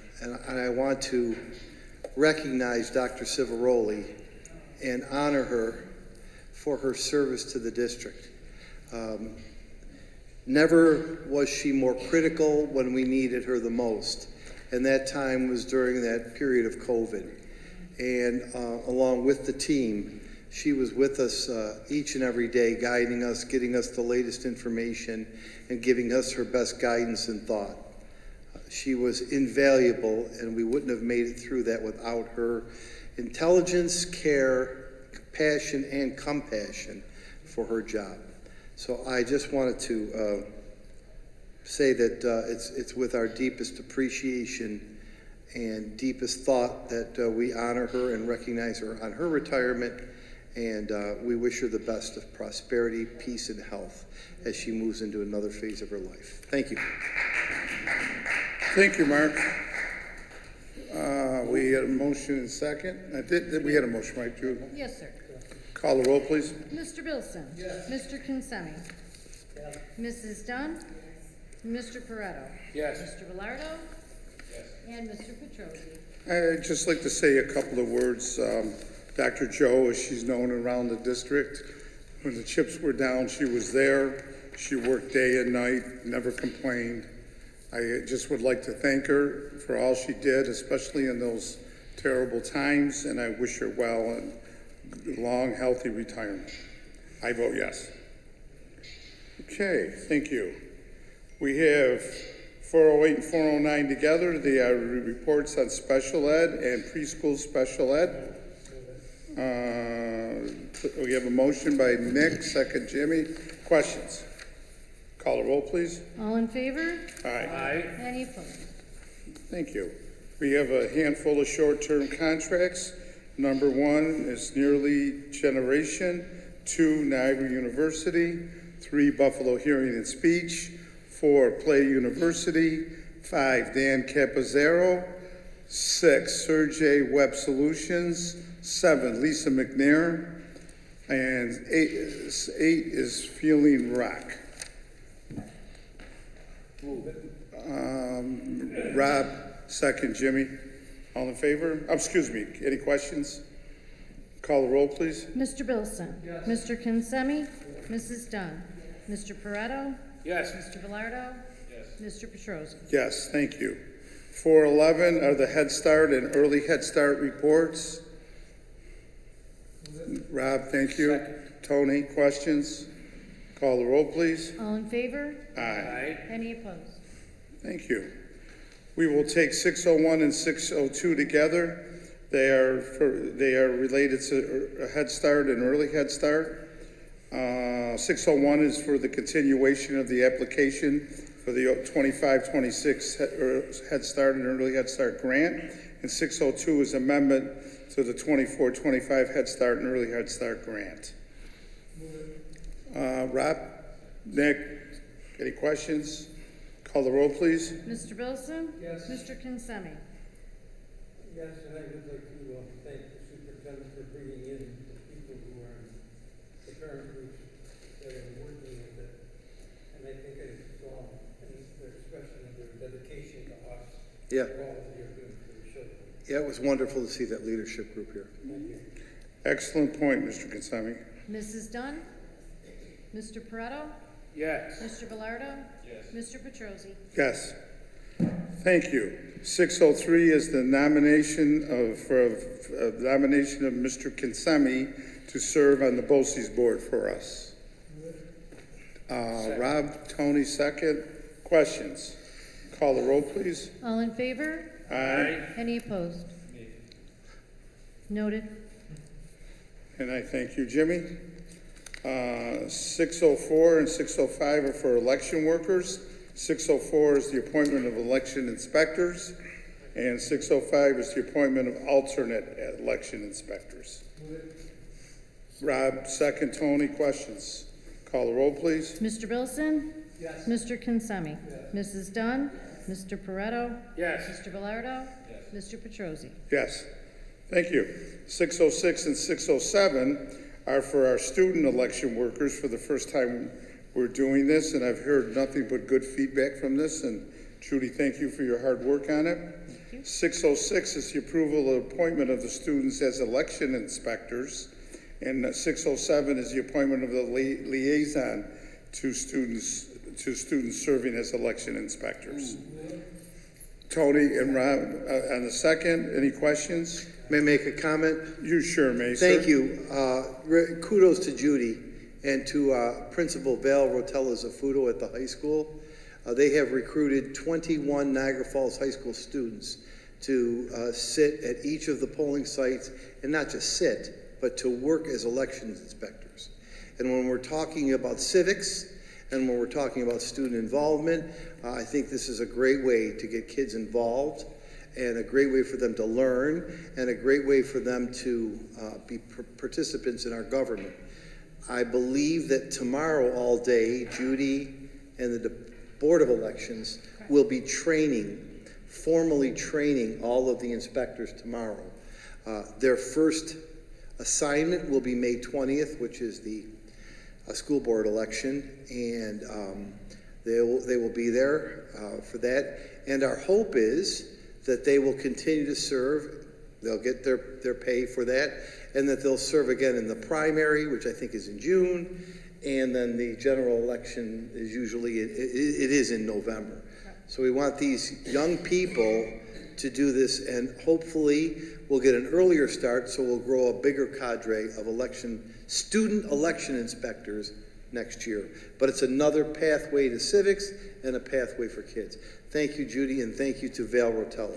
I want to recognize Dr. Civaroli and honor her for her service to the district. Never was she more critical when we needed her the most. And that time was during that period of COVID. And along with the team, she was with us each and every day, guiding us, getting us the latest information, and giving us her best guidance and thought. She was invaluable, and we wouldn't have made it through that without her intelligence, care, passion, and compassion for her job. So I just wanted to say that it's with our deepest appreciation and deepest thought that we honor her and recognize her on her retirement, and we wish her the best of prosperity, peace, and health as she moves into another phase of her life. Thank you. Thank you, Mark. We had a motion and second. We had a motion, right, Jude? Yes, sir. Call the roll, please. Mr. Bilson. Yes. Mr. Kinsemi. Yes. Mrs. Dunn. Mr. Pareto. Yes. Mr. Velardo. Yes. And Mr. Petrosi. I'd just like to say a couple of words. Dr. Joe, as she's known around the district, when the chips were down, she was there. She worked day and night, never complained. I just would like to thank her for all she did, especially in those terrible times, and I wish her well and long, healthy retirement. I vote yes. Okay, thank you. We have 408 and 409 together. They are reports on special ed and preschool special ed. We have a motion by Nick, second Jimmy. Questions? Call the roll, please. All in favor? Aye. Any opposed? Thank you. We have a handful of short-term contracts. Number 1 is Nearly Generation, 2 Niagara University, 3 Buffalo Hearing and Speech, 4 Play University, 5 Dan Capizaro, 6 Sergey Web Solutions, 7 Lisa McNair, and 8 is Feeling Rock. Rob, second Jimmy. All in favor? Excuse me, any questions? Call the roll, please. Mr. Bilson? Yes. Mr. Kinsemi? Mrs. Dunn? Mr. Pareto? Yes. Mr. Velardo? Yes. Mr. Petrosi? Yes, thank you. 411 are the Head Start and Early Head Start reports. Rob, thank you. Tony, questions? Call the roll, please. All in favor? Aye. Any opposed? Thank you. We will take 601 and 602 together. They are related to Head Start and Early Head Start. 601 is for the continuation of the application for the 25-26 Head Start and Early Head Start grant, and 602 is amendment to the 24-25 Head Start and Early Head Start grant. Rob, Nick, any questions? Call the roll, please. Mr. Bilson? Yes. Mr. Kinsemi? Yes, and I would like to thank the superintendent for bringing in the people who are in the current groups that are working with it. And I think I saw their expression of their dedication to us. Yeah. For all that you're doing for the children. Yeah, it was wonderful to see that leadership group here. Thank you. Excellent point, Mr. Kinsemi. Mrs. Dunn? Mr. Pareto? Yes. Mr. Velardo? Yes. Mr. Petrosi? Yes. Thank you. 603 is the nomination of Mr. Kinsemi to serve on the BOCES board for us. Rob, Tony, second. Questions? Call the roll, please. All in favor? Aye. Any opposed? Noted. And I thank you, Jimmy. 604 and 605 are for election workers. 604 is the appointment of election inspectors, and 605 is the appointment of alternate election inspectors. Rob, second. Tony, questions? Call the roll, please. Mr. Bilson? Yes. Mr. Kinsemi? Yes. Mrs. Dunn? Mr. Pareto? Yes. Mr. Velardo? Yes. Mr. Petrosi? Yes. Thank you. 606 and 607 are for our student election workers. For the first time we're doing this, and I've heard nothing but good feedback from this, and Judy, thank you for your hard work on it. 606 is the approval of appointment of the students as election inspectors, and 607 is the appointment of the liaison to students serving as election inspectors. Tony and Rob, on the second, any questions? May I make a comment? You sure may, sir. Thank you. Kudos to Judy and to Principal Val Rotella Zafuto at the high school. They have recruited 21 Niagara Falls High School students to sit at each of the polling sites, and not just sit, but to work as elections inspectors. And when we're talking about civics and when we're talking about student involvement, I think this is a great way to get kids involved, and a great way for them to learn, and a great way for them to be participants in our government. I believe that tomorrow all day, Judy and the Board of Elections will be formally training all of the inspectors tomorrow. Their first assignment will be May 20th, which is the school board election, and they will be there for that. And our hope is that they will continue to serve, they'll get their pay for that, and that they'll serve again in the primary, which I think is in June, and then the general election is usually, it is in November. So we want these young people to do this, and hopefully we'll get an earlier start, so we'll grow a bigger cadre of student election inspectors next year. But it's another pathway to civics and a pathway for kids. Thank you, Judy, and thank you to Val Rotella.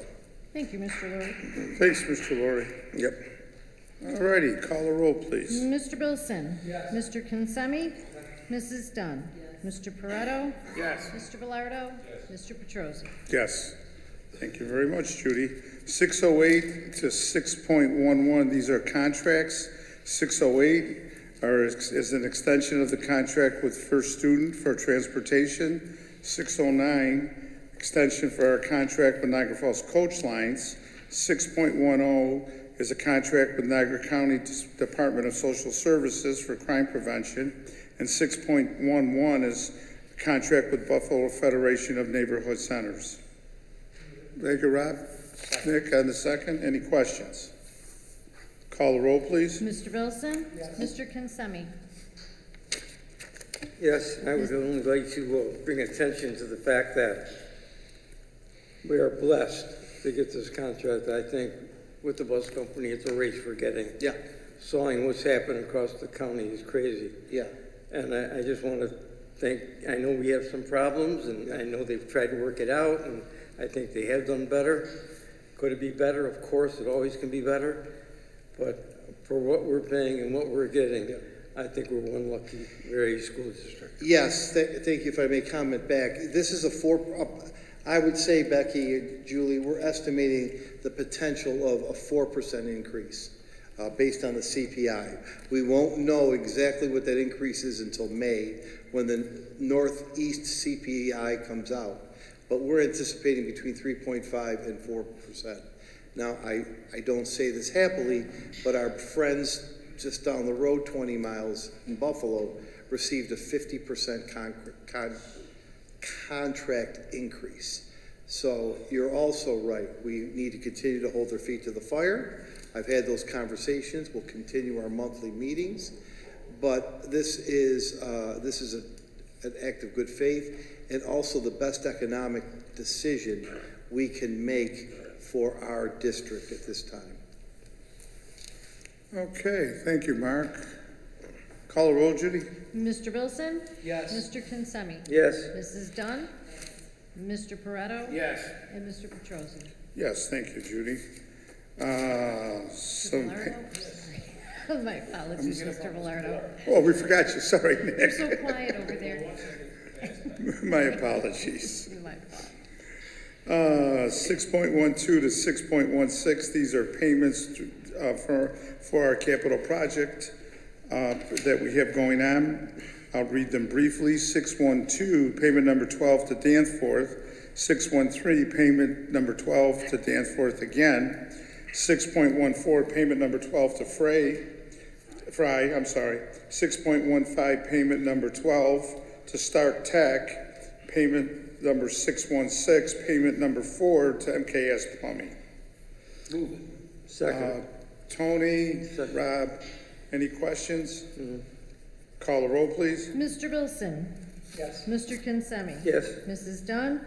Thank you, Mr. Lurie. Thanks, Mr. Lurie. Yep. All righty, call the roll, please. Mr. Bilson? Yes. Mr. Consemi? Mrs. Dunn? Mr. Pareto? Yes. Mr. Velardo? Mr. Petrosi? Yes. Thank you very much, Judy. 608 to 6.11, these are contracts. 608 is an extension of the contract with First Student for transportation. 609, extension for our contract with Niagara Falls Coach Lines. 6.10 is a contract with Niagara County Department of Social Services for crime prevention. And 6.11 is a contract with Buffalo Federation of Neighborhood Centers. Thank you, Rob. Nick, on the second. Any questions? Call the roll, please. Mr. Bilson? Yes. Mr. Consemi? Yes, I would only like to bring attention to the fact that we are blessed to get this contract. I think with the bus company, it's a race we're getting. Yeah. Sawing what's happened across the county is crazy. Yeah. And I just want to thank, I know we have some problems, and I know they've tried to work it out, and I think they have done better. Could it be better? Of course, it always can be better. But for what we're paying and what we're getting, I think we're one lucky area school district. Yes, thank you. If I may comment back, this is I would say, Becky, Julie, we're estimating the potential of a 4% increase based on the CPI. We won't know exactly what that increase is until May when the Northeast CPI comes out. But we're anticipating between 3.5 and 4%. Now, I don't say this happily, but our friends just down the road 20 miles in Buffalo received a 50% contract increase. So you're also right. We need to continue to hold their feet to the fire. I've had those conversations. We'll continue our monthly meetings. But this is an act of good faith and also the best economic decision we can make for our district at this time. Okay, thank you, Mark. Call the roll, Judy. Mr. Bilson? Yes. Mr. Consemi? Yes. Mrs. Dunn? Mr. Pareto? Yes. And Mr. Petrosi? Yes, thank you, Judy. My apologies, Mr. Velardo. Oh, we forgot you. Sorry, Nick. You're so quiet over there. My apologies. My fault. 6.12 to 6.16, these are payments for our capital project that we have going on. I'll read them briefly. 612, payment number 12 to Danforth. 613, payment number 12 to Danforth again. 6.14, payment number 12 to Fry. 6.15, payment number 12 to Stark Tech. Payment number 616, payment number 4 to MKS Plumbing. Move it. Second. Tony, Rob, any questions? Call the roll, please. Mr. Bilson? Yes. Mr. Consemi? Yes. Mrs. Dunn?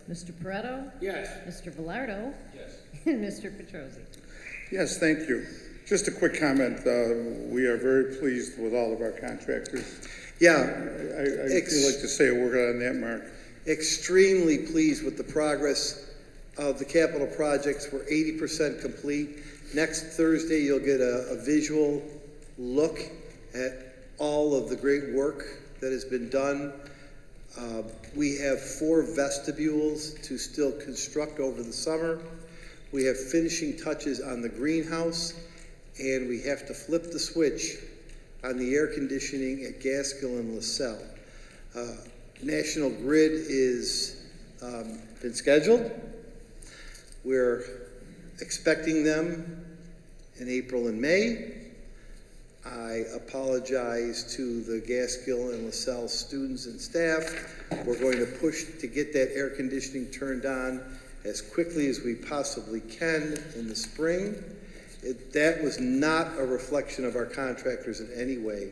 Mr. Pareto? Yes. Mr. Velardo? Yes. And Mr. Petrosi? Yes, thank you. Just a quick comment. We are very pleased with all of our contractors. Yeah. I feel like to say a word on that, Mark. Extremely pleased with the progress of the capital projects. We're 80% complete. Next Thursday, you'll get a visual look at all of the great work that has been done. We have 4 vestibules to still construct over the summer. We have finishing touches on the greenhouse, and we have to flip the switch on the air conditioning at Gaskill and LaSalle. National Grid is been scheduled. We're expecting them in April and May. I apologize to the Gaskill and LaSalle students and staff. We're going to push to get that air conditioning turned on as quickly as we possibly can in the spring. That was not a reflection of our contractors in any way.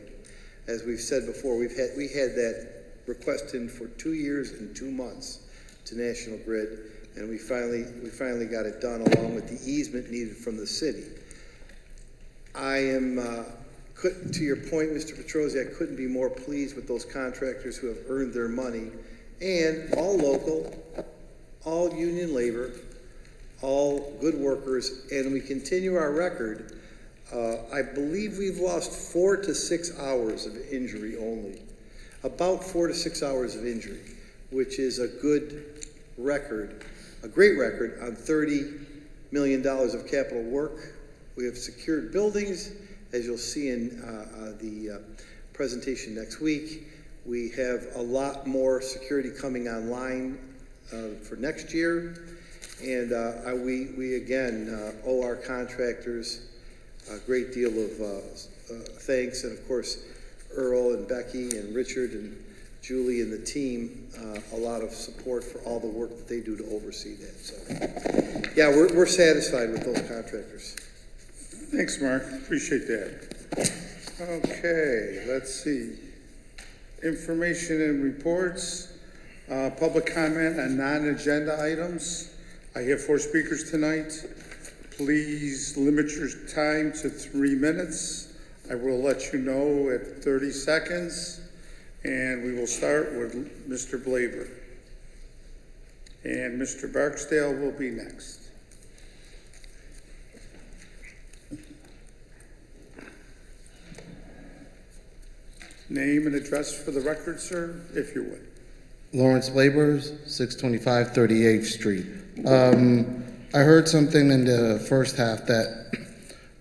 As we've said before, we had that request in for 2 years and 2 months to National Grid, and we finally got it done along with the easement needed from the city. I am, to your point, Mr. Petrosi, I couldn't be more pleased with those contractors who have earned their money, and all local, all union labor, all good workers, and we continue our record I believe we've lost 4 to 6 hours of injury only. About 4 to 6 hours of injury, which is a good record, a great record on $30 million of capital work. We have secured buildings, as you'll see in the presentation next week. We have a lot more security coming online for next year. And we again owe our contractors a great deal of thanks, and of course Earl and Becky and Richard and Julie and the team, a lot of support for all the work that they do to oversee that. So yeah, we're satisfied with those contractors. Thanks, Mark. Appreciate that. Okay, let's see. Information and reports, public comment on non-agenda items. I have 4 speakers tonight. Please limit your time to 3 minutes. I will let you know at 30 seconds, and we will start with Mr. Blaber. And Mr. Barksdale will be next. Name and address for the record, sir, if you would. Lawrence Blaber, 625 38th Street. I heard something in the first half that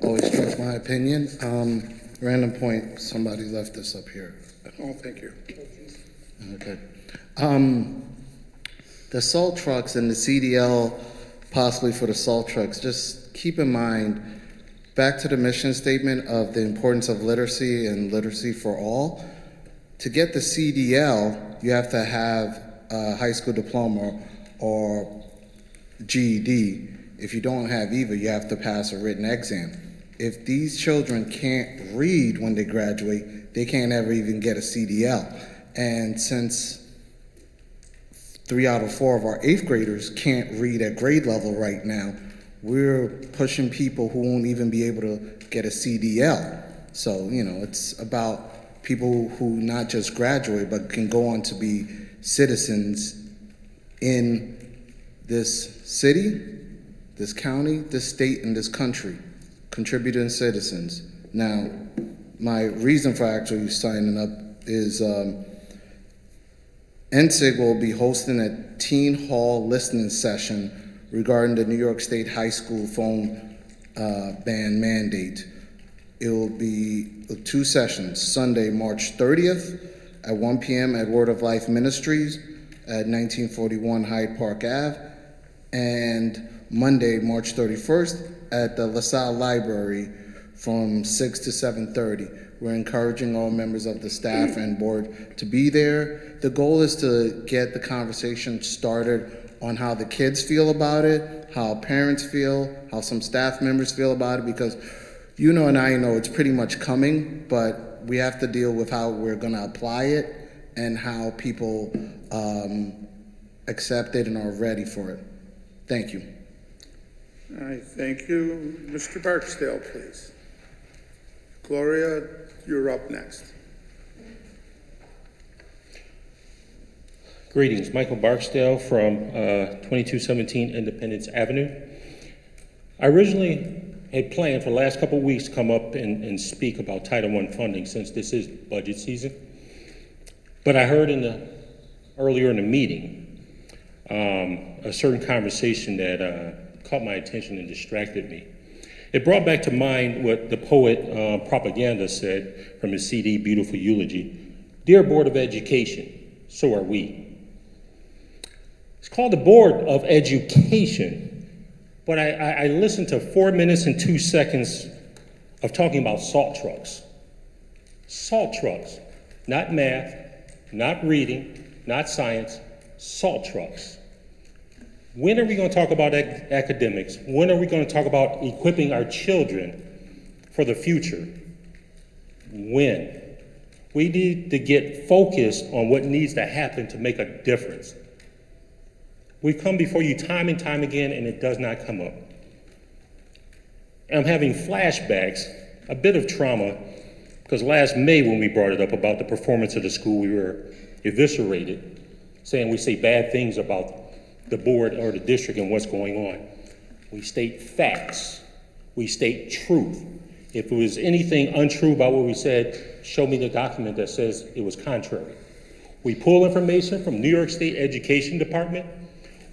always struck my opinion. Random point, somebody left this up here. Oh, thank you. Okay. The salt trucks and the CDL, possibly for the salt trucks, just keep in mind, back to the mission statement of the importance of literacy and literacy for all. To get the CDL, you have to have a high school diploma or GED. If you don't have either, you have to pass a written exam. If these children can't read when they graduate, they can't ever even get a CDL. And since 3 out of 4 of our 8th graders can't read at grade level right now, we're pushing people who won't even be able to get a CDL. So, you know, it's about people who not just graduate, but can go on to be citizens in this city, this county, this state, and this country, contributing citizens. Now, my reason for actually signing up is NCIG will be hosting a teen hall listening session regarding the New York State high school phone ban mandate. It will be 2 sessions, Sunday, March 30th at 1 p.m. at Word of Life Ministries at 1941 Hyde Park Ave, and Monday, March 31st at the LaSalle Library from 6 to 7:30. We're encouraging all members of the staff and board to be there. The goal is to get the conversation started on how the kids feel about it, how parents feel, how some staff members feel about it, because you know and I know it's pretty much coming, but we have to deal with how we're gonna apply it and how people accept it and are ready for it. Thank you. All right, thank you. Mr. Barksdale, please. Gloria, you're up next. Greetings, Michael Barksdale from 2217 Independence Avenue. I originally had planned for the last couple of weeks to come up and speak about Title I funding since this is budget season. But I heard earlier in the meeting a certain conversation that caught my attention and distracted me. It brought back to mind what the poet Propaganda said from his CD, Beautiful Eulogy. Dear Board of Education, so are we. It's called the Board of Education, but I listened to 4 minutes and 2 seconds of talking about salt trucks. Salt trucks, not math, not reading, not science, salt trucks. When are we going to talk about academics? When are we going to talk about equipping our children for the future? When? We need to get focused on what needs to happen to make a difference. We've come before you time and time again, and it does not come up. I'm having flashbacks, a bit of trauma, because last May when we brought it up about the performance of the school, we were eviscerated, saying we say bad things about the board or the district and what's going on. We state facts. We state truth. If it was anything untrue about what we said, show me the document that says it was contrary. We pull information from New York State Education Department.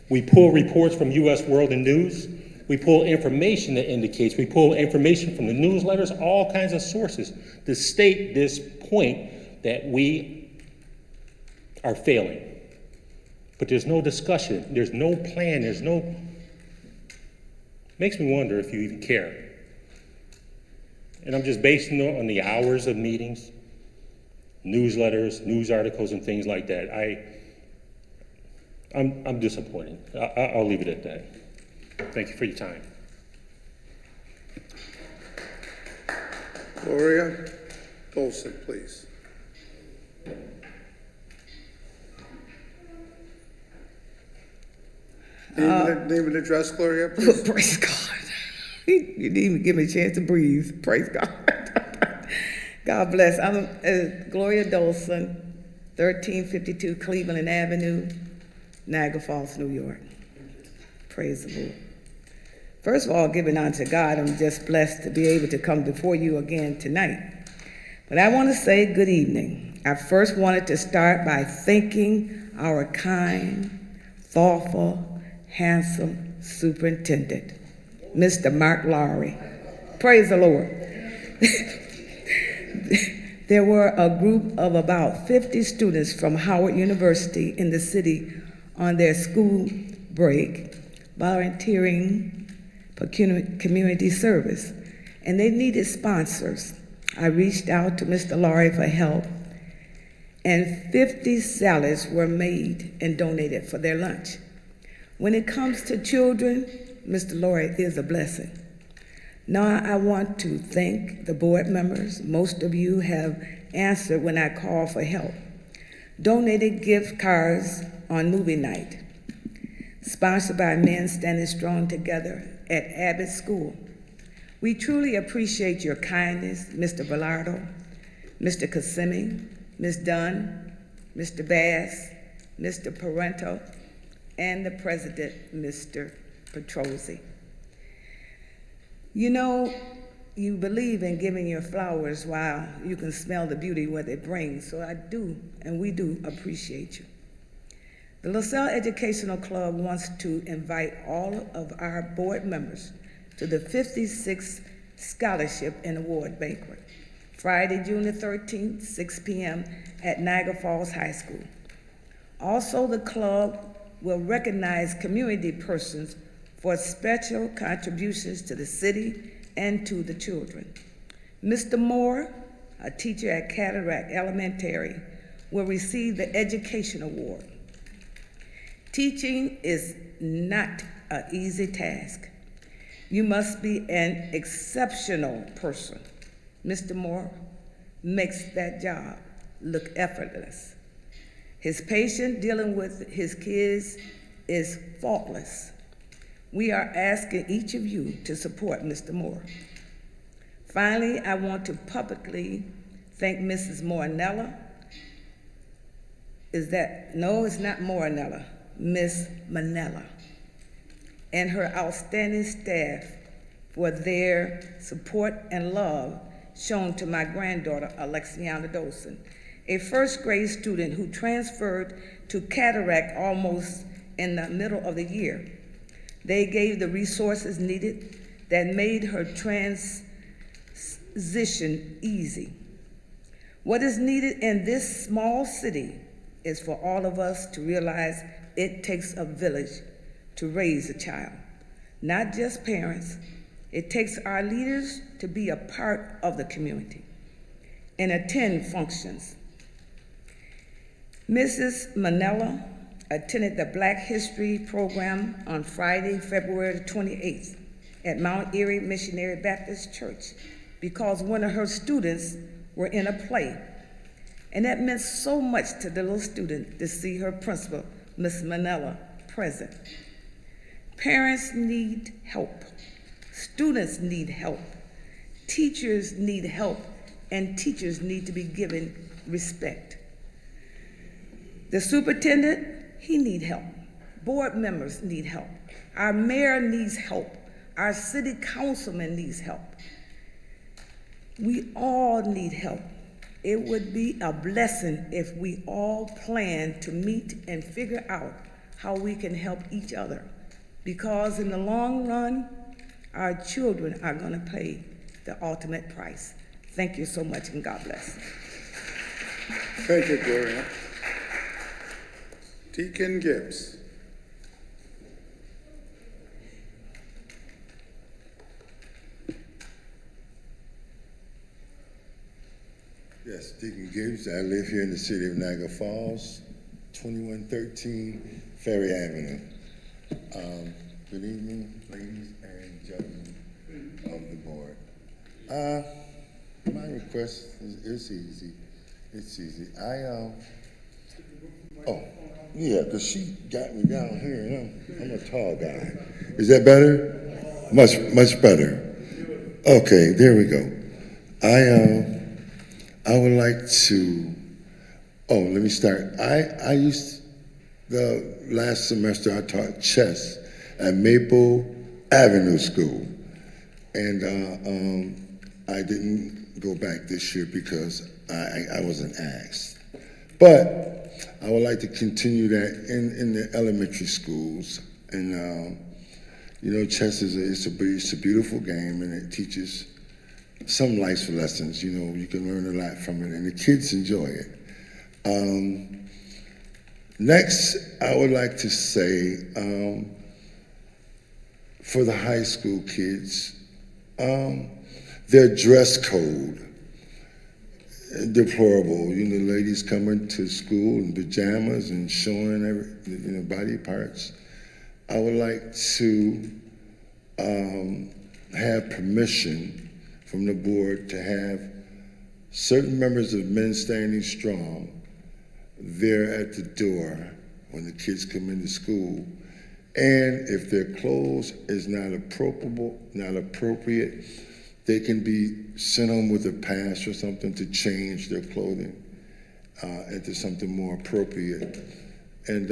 We pull reports from U.S. World and News. We pull information that indicates, we pull information from the newsletters, all kinds of sources to state this point that we are failing. But there's no discussion, there's no plan, makes me wonder if you even care. And I'm just basing it on the hours of meetings, newsletters, news articles, and things like that. I'm disappointed. I'll leave it at that. Thank you for your time. Gloria Dolson, please. Name and address, Gloria, please. Praise God. You didn't even give me a chance to breathe. Praise God. God bless. I'm Gloria Dolson, 1352 Cleveland Avenue, Niagara Falls, New York. Praise the Lord. First of all, giving honor to God, I'm just blessed to be able to come before you again tonight. But I want to say good evening. I first wanted to start by thanking our kind, thoughtful, handsome superintendent, Mr. Mark Lowry. Praise the Lord. There were a group of about 50 students from Howard University in the city on their school break, volunteering for community service, and they needed sponsors. I reached out to Mr. Lowry for help, and 50 salads were made and donated for their lunch. When it comes to children, Mr. Lowry is a blessing. Now I want to thank the board members. Most of you have answered when I call for help. Donated gift cards on movie night, sponsored by Men Standing Strong Together at Abbott School. We truly appreciate your kindness, Mr. Velardo, Mr. Kissimmee, Ms. Dunn, Mr. Bass, Mr. Parento, and the President, Mr. Petrosi. You know, you believe in giving your flowers while you can smell the beauty what they bring, so I do, and we do appreciate you. The LaSalle Educational Club wants to invite all of our board members to the 56th Scholarship and Award Banquet, Friday, June the 13th, 6 p.m. at Niagara Falls High School. Also, the club will recognize community persons for special contributions to the city and to the children. Mr. Moore, a teacher at Cataract Elementary, will receive the Education Award. Teaching is not an easy task. You must be an exceptional person. Mr. Moore makes that job look effortless. His patience dealing with his kids is faultless. We are asking each of you to support Mr. Moore. Finally, I want to publicly thank Mrs. Morinella. No, it's not Morinella, Miss Manella, and her outstanding staff for their support and love shown to my granddaughter, Alexiana Dolson, a first grade student who transferred to Cataract almost in the middle of the year. They gave the resources needed that made her transition easy. What is needed in this small city is for all of us to realize it takes a village to raise a child, not just parents. It takes our leaders to be a part of the community and attend functions. Mrs. Manella attended the Black History program on Friday, February 28th at Mount Airy Missionary Baptist Church because one of her students were in a play. And that meant so much to the little student to see her principal, Miss Manella, present. Parents need help. Students need help. Teachers need help, and teachers need to be given respect. The superintendent, he needs help. Board members need help. Our mayor needs help. Our city councilman needs help. We all need help. It would be a blessing if we all plan to meet and figure out how we can help each other. Because in the long run, our children are going to pay the ultimate price. Thank you so much, and God bless. Thank you, Gloria. Deacon Gibbs. Yes, Deacon Gibbs. I live here in the city of Niagara Falls, 2113 Ferry Avenue. Good evening, ladies and gentlemen of the board. My request is easy. It's easy. Oh, yeah, because she got me down here, and I'm a tall guy. Is that better? Much better. Okay, there we go. I would like to, let me start. The last semester I taught chess at Maple Avenue School. And I didn't go back this year because I wasn't asked. But I would like to continue that in the elementary schools. And, chess is a beautiful game, and it teaches some life lessons. You can learn a lot from it, and the kids enjoy it. Next, I would like to say, for the high school kids, their dress code, deplorable. Ladies coming to school in pajamas and showing body parts. I would like to have permission from the board to have certain members of Men Standing Strong there at the door when the kids come into school. And if their clothes is not appropriate, they can be sent home with a pass or something to change their clothing into something more appropriate. And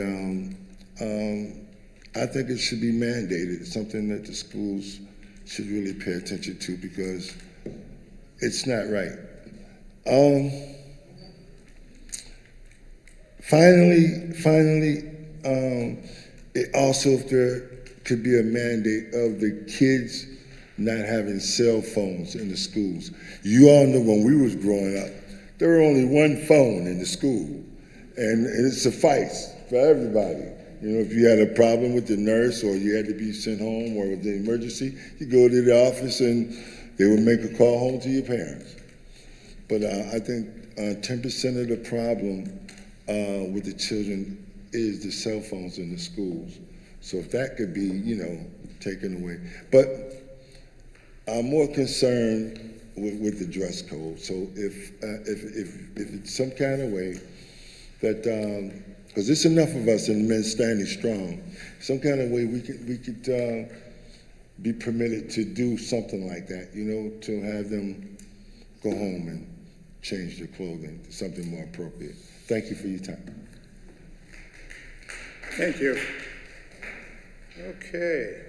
I think it should be mandated. It's something that the schools should really pay attention to because it's not right. Finally, also if there could be a mandate of the kids not having cell phones in the schools. You all know when we was growing up, there were only one phone in the school, and it sufficed for everybody. If you had a problem with the nurse or you had to be sent home or with an emergency, you go to the office and they would make a call home to your parents. But I think 10% of the problem with the children is the cell phones in the schools. So if that could be, taken away. But I'm more concerned with the dress code. So if it's some kind of way that, because there's enough of us in Men Standing Strong, some kind of way we could be permitted to do something like that, to have them go home and change their clothing to something more appropriate. Thank you for your time. Thank you. Okay.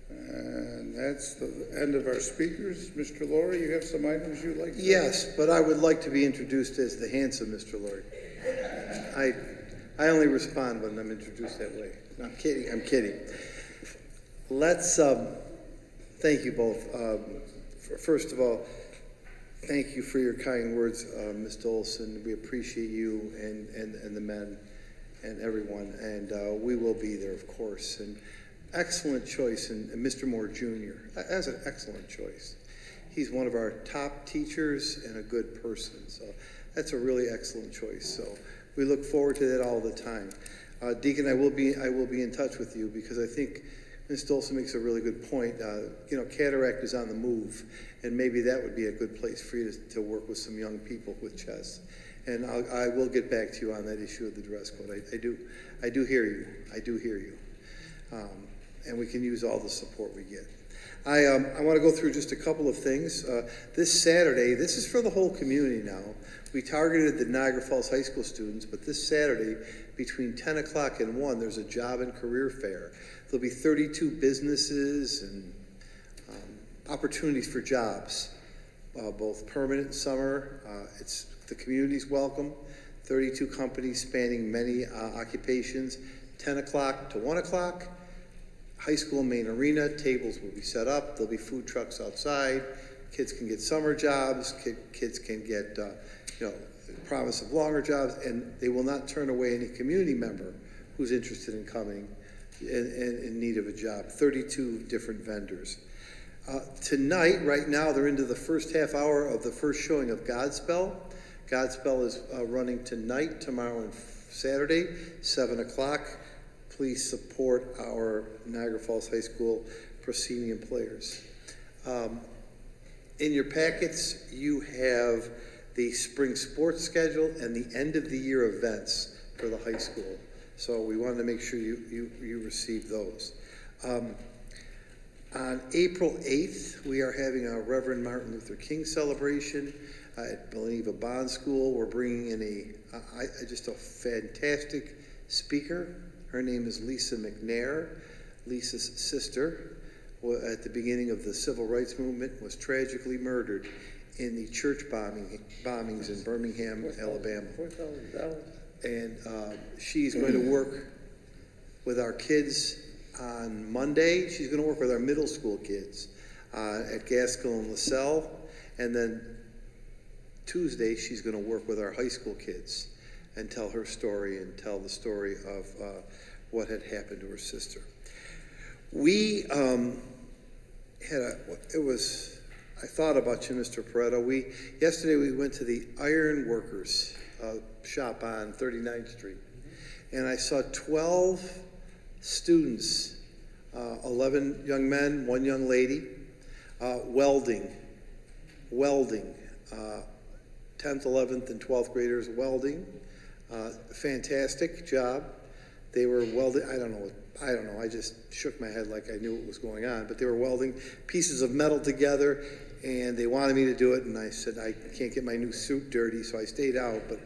And that's the end of our speakers. Mr. Laurie, you have some items you'd like to? Yes, but I would like to be introduced as the handsome Mr. Laurie. I only respond when I'm introduced that way. No, I'm kidding. Let's, thank you both. First of all, thank you for your kind words, Mr. Olson. We appreciate you and the men and everyone, and we will be there, of course. And excellent choice, and Mr. Moore Jr. That's an excellent choice. He's one of our top teachers and a good person, so that's a really excellent choice. So we look forward to that all the time. Deacon, I will be in touch with you because I think Ms. Olson makes a really good point. Cataract is on the move, and maybe that would be a good place for you to work with some young people with chess. And I will get back to you on that issue of the dress code. I do hear you. I do hear you. And we can use all the support we get. I want to go through just a couple of things. This Saturday, this is for the whole community now. We targeted the Niagara Falls High School students, but this Saturday, between 10 o'clock and 1, there's a job and career fair. There'll be 32 businesses and opportunities for jobs both permanent and summer. The community's welcome. 32 companies spanning many occupations, 10 o'clock to 1 o'clock. High school main arena, tables will be set up. There'll be food trucks outside. Kids can get summer jobs. Kids can get, promise of longer jobs, and they will not turn away any community member who's interested in coming and in need of a job. 32 different vendors. Tonight, right now, they're into the first half hour of the first showing of Godspell. Godspell is running tonight, tomorrow, and Saturday, 7 o'clock. Please support our Niagara Falls High School proscenium players. In your packets, you have the spring sports schedule and the end of the year events for the high school. So we wanted to make sure you receive those. On April 8th, we are having a Reverend Martin Luther King celebration at, I believe, a Bond School. We're bringing in just a fantastic speaker. Her name is Lisa McNair. Lisa's sister, at the beginning of the civil rights movement, was tragically murdered in the church bombings in Birmingham, Alabama. And she's going to work with our kids on Monday. She's going to work with our middle school kids at Gaskell and LaSalle. And then Tuesday, she's going to work with our high school kids and tell her story and tell the story of what had happened to her sister. We I thought about you, Mr. Pareto. Yesterday we went to the Iron Workers shop on 39th Street, and I saw 12 students, 11 young men, 1 young lady, welding, 10th, 11th, and 12th graders welding. Fantastic job. They were welding, I don't know, I just shook my head like I knew what was going on, but they were welding pieces of metal together, and they wanted me to do it, and I said, I can't get my new suit dirty, so I stayed out. But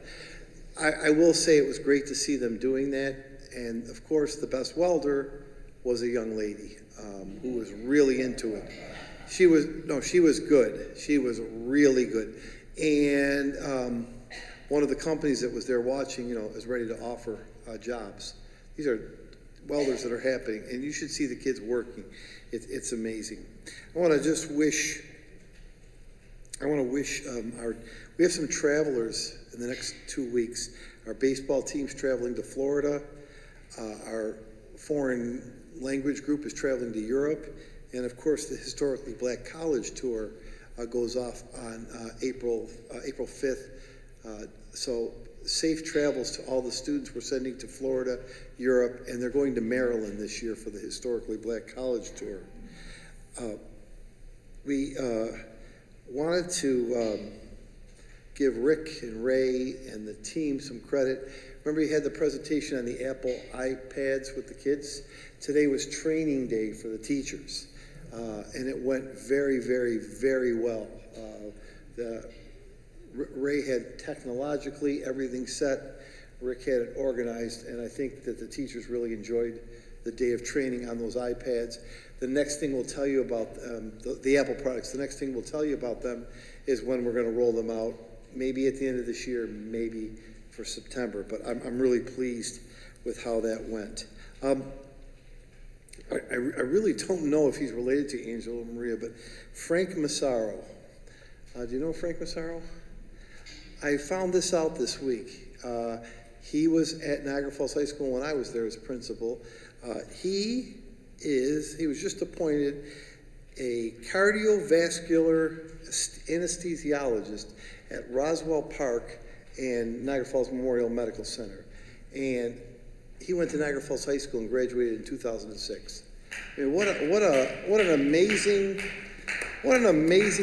I will say it was great to see them doing that, and of course, the best welder was a young lady who was really into it. She was good. She was really good. And one of the companies that was there watching, is ready to offer jobs. These are welders that are happening, and you should see the kids working. It's amazing. I want to wish we have some travelers in the next 2 weeks. Our baseball team's traveling to Florida. Our foreign language group is traveling to Europe. And of course, the Historically Black College Tour goes off on April 5th. So safe travels to all the students we're sending to Florida, Europe, and they're going to Maryland this year for the Historically Black College Tour. We wanted to give Rick and Ray and the team some credit. Remember, you had the presentation on the Apple iPads with the kids? Today was training day for the teachers, and it went very, very, very well. Ray had technologically everything set. Rick had it organized, and I think that the teachers really enjoyed the day of training on those iPads. The next thing we'll tell you about the Apple products, the next thing we'll tell you about them is when we're going to roll them out, maybe at the end of this year, maybe for September, but I'm really pleased with how that went. I really don't know if he's related to Angela Maria, but Frank Massaro. Do you know Frank Massaro? I found this out this week. He was at Niagara Falls High School when I was there as principal. He was just appointed a cardiovascular anesthesiologist at Roswell Park and Niagara Falls Memorial Medical Center. And he went to Niagara Falls High School and graduated in 2006. I mean, what an amazing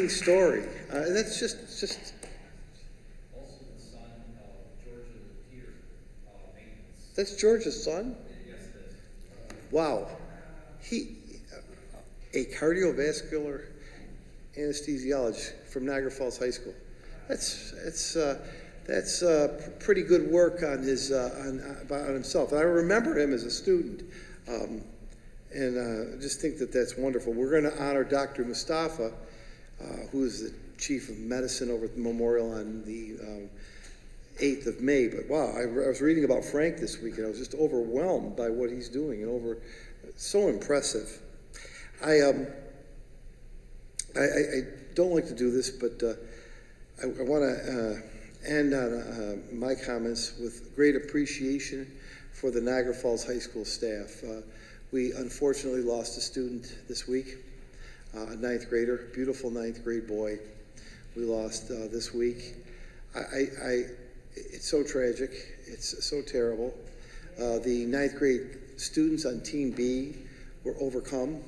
story. That's just. That's George's son? Yes, it is. Wow. A cardiovascular anesthesiologist from Niagara Falls High School. That's pretty good work on on himself. I remember him as a student, and I just think that that's wonderful. We're going to honor Dr. Mustafa, who is the chief of medicine over at the memorial on the 8th of May. But wow, I was reading about Frank this week, and I was just overwhelmed by what he's doing, and so impressive. I don't like to do this, but I want to end on my comments with great appreciation for the Niagara Falls High School staff. We unfortunately lost a student this week, a ninth grader, beautiful ninth grade boy. We lost this week. It's so tragic. It's so terrible. The ninth grade students on Team B were overcome.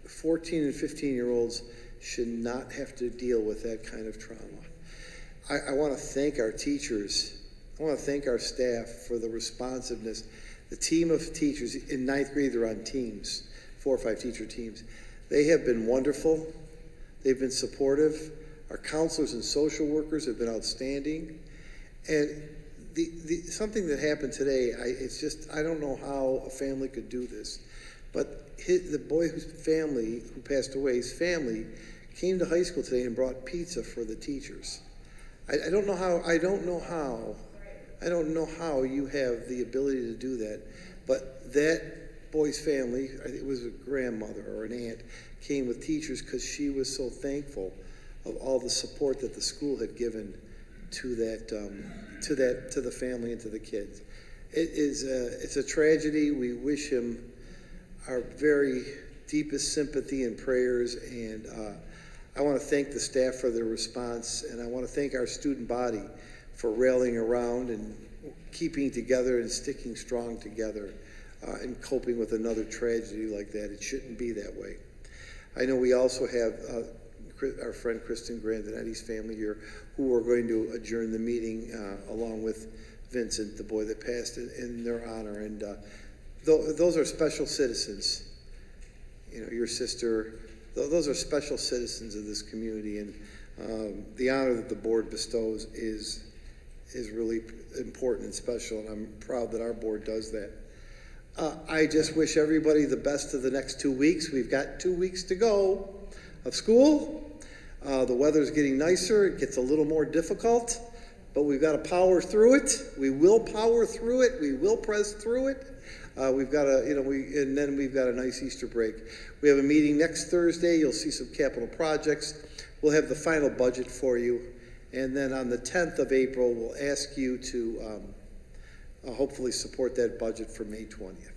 14 and 15-year-olds should not have to deal with that kind of trauma. I want to thank our teachers. I want to thank our staff for the responsiveness. The team of teachers in ninth grade, they're on teams, 4 or 5 teacher teams. They have been wonderful. They've been supportive. Our counselors and social workers have been outstanding. And something that happened today, I don't know how a family could do this, but the boy who passed away, his family came to high school today and brought pizza for the teachers. I don't know how you have the ability to do that, but that boy's family, it was a grandmother or an aunt, came with teachers because she was so thankful of all the support that the school had given to the family and to the kids. It's a tragedy. We wish him our very deepest sympathy and prayers, and I want to thank the staff for their response, and I want to thank our student body for rallying around and keeping together and sticking strong together and coping with another tragedy like that. It shouldn't be that way. I know we also have our friend Kristen Grandinetti's family here, who are going to adjourn the meeting along with Vincent, the boy that passed, in their honor. And those are special citizens. You know, your sister, those are special citizens of this community, and the honor that the board bestows is really important and special, and I'm proud that our board does that. I just wish everybody the best of the next 2 weeks. We've got 2 weeks to go of school. The weather's getting nicer. It gets a little more difficult, but we've got to power through it. We will power through it. We will press through it. We've got and then we've got a nice Easter break. We have a meeting next Thursday. You'll see some capital projects. We'll have the final budget for you. And then on the 10th of April, we'll ask you to hopefully support that budget for May 20th.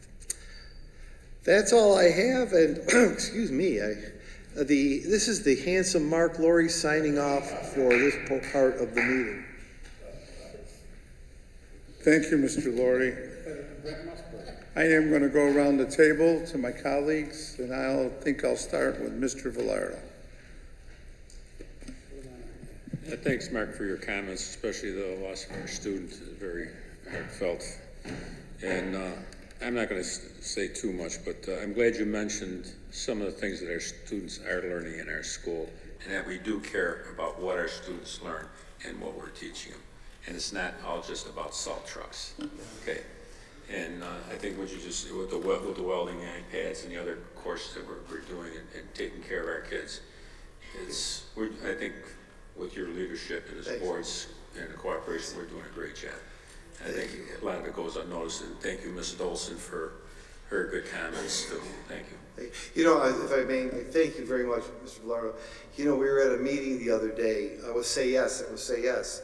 That's all I have, and excuse me, this is the handsome Mark Laurie signing off for this part of the meeting. Thank you, Mr. Laurie. I am going to go around the table to my colleagues, and I think I'll start with Mr. Villardo. Thanks, Mark, for your comments, especially the loss of our student. Very heartfelt. And I'm not going to say too much, but I'm glad you mentioned some of the things that our students are learning in our school, and that we do care about what our students learn and what we're teaching them. And it's not all just about salt trucks, okay? And I think what you just, with the welding iPads and the other courses that we're doing and taking care of our kids, I think with your leadership and as boards and the cooperation, we're doing a great job. I think a lot of it goes unnoticed, and thank you, Ms. Dolson, for her good comments too. Thank you. You know, if I may, thank you very much, Mr. Villardo. You know, we were at a meeting the other day with Say Yes. It was Say Yes,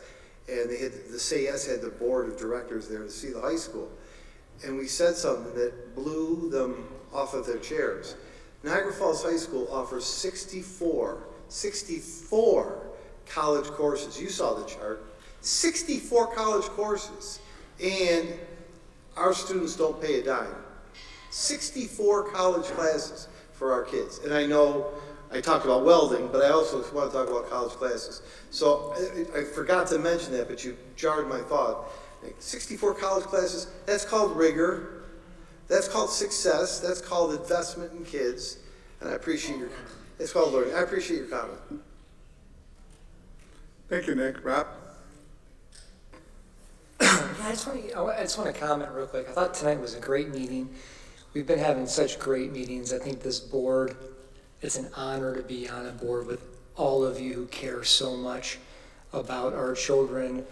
and the Say Yes had the board of directors there to see the high school, and we said something that blew them off of their chairs. Niagara Falls High School offers 64 college courses. You saw the chart. 64 college courses, and our students don't pay a dime. 64 college classes for our kids. And I know I talked about welding, but I also want to talk about college classes. So I forgot to mention that, but you jarred my thought. 64 college classes, that's called rigor. That's called success. That's called investment in kids. And I appreciate it's called learning. I appreciate your comment. Thank you, Nick. Rob? I just want to comment real quick. I thought tonight was a great meeting. We've been having such great meetings. I think this board, it's an honor to be on a board with all of you who care so much about our children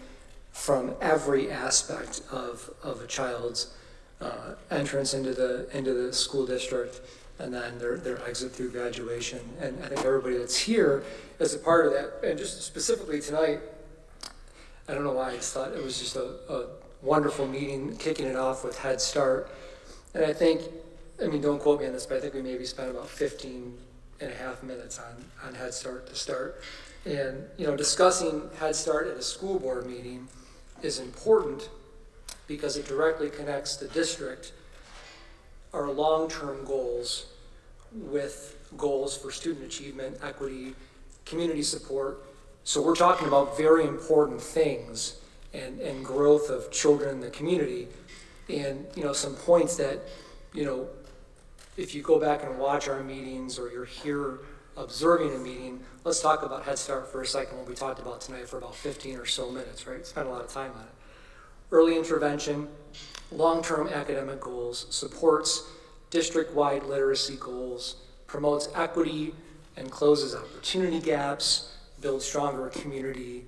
from every aspect of a child's entrance into the school district and then their exit through graduation. And I think everybody that's here is a part of that. And just specifically tonight, I don't know why, I just thought it was just a wonderful meeting, kicking it off with Head Start. And I think, I mean, don't quote me on this, but I think we maybe spent about 15 and a half minutes on Head Start to start. And, you know, discussing Head Start at a school board meeting is important because it directly connects the district, our long-term goals, with goals for student achievement, equity, community support. So we're talking about very important things and growth of children in the community. And, you know, some points that, you know, if you go back and watch our meetings or you're here observing a meeting, let's talk about Head Start for a second, what we talked about tonight for about 15 or so minutes, right? Spent a lot of time on it. Early intervention, long-term academic goals, supports district-wide literacy goals, promotes equity and closes opportunity gaps, builds stronger community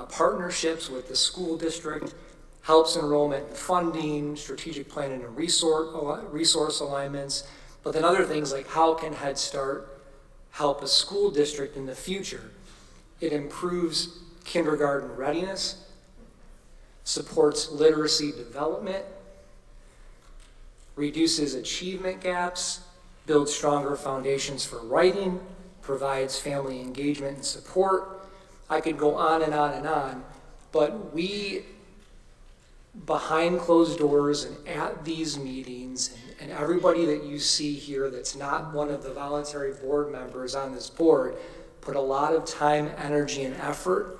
partnerships with the school district, helps enrollment and funding, strategic planning and resource alignments, but then other things like how can Head Start help a school district in the future? It improves kindergarten readiness, supports literacy development, reduces achievement gaps, builds stronger foundations for writing, provides family engagement and support. I could go on and on and on, but we, behind closed doors and at these meetings, and everybody that you see here that's not one of the voluntary board members on this board, put a lot of time, energy, and effort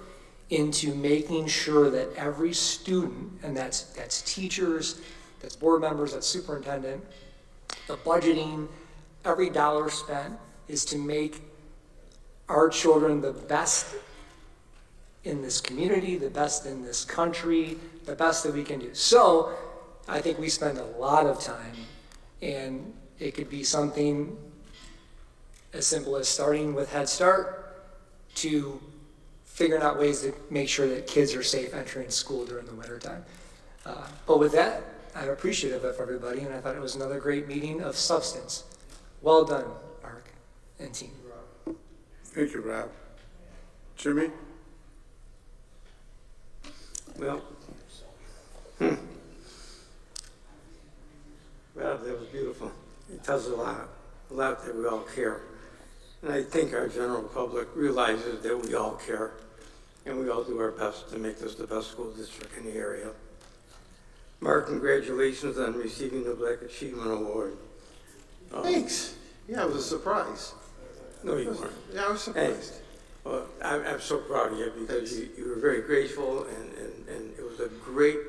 into making sure that every student, and that's teachers, that's board members, that's superintendent, the budgeting, every dollar spent is to make our children the best in this community, the best in this country, the best that we can do. So I think we spend a lot of time, and it could be something as simple as starting with Head Start to figuring out ways to make sure that kids are safe entering school during the wintertime. But with that, I'm appreciative of everybody, and I thought it was another great meeting of substance. Well done, Mark and team. Thank you, Rob. Jimmy? Well, Rob, that was beautiful. It tells a lot that we all care. And I think our general public realizes that we all care, and we all do our best to make this the best school district in the area. Mark, congratulations on receiving the Black Achievement Award. Thanks. Yeah, it was a surprise. No, you weren't. Yeah, I was surprised. Hey, well, I'm so proud of you because you were very graceful, and it was a great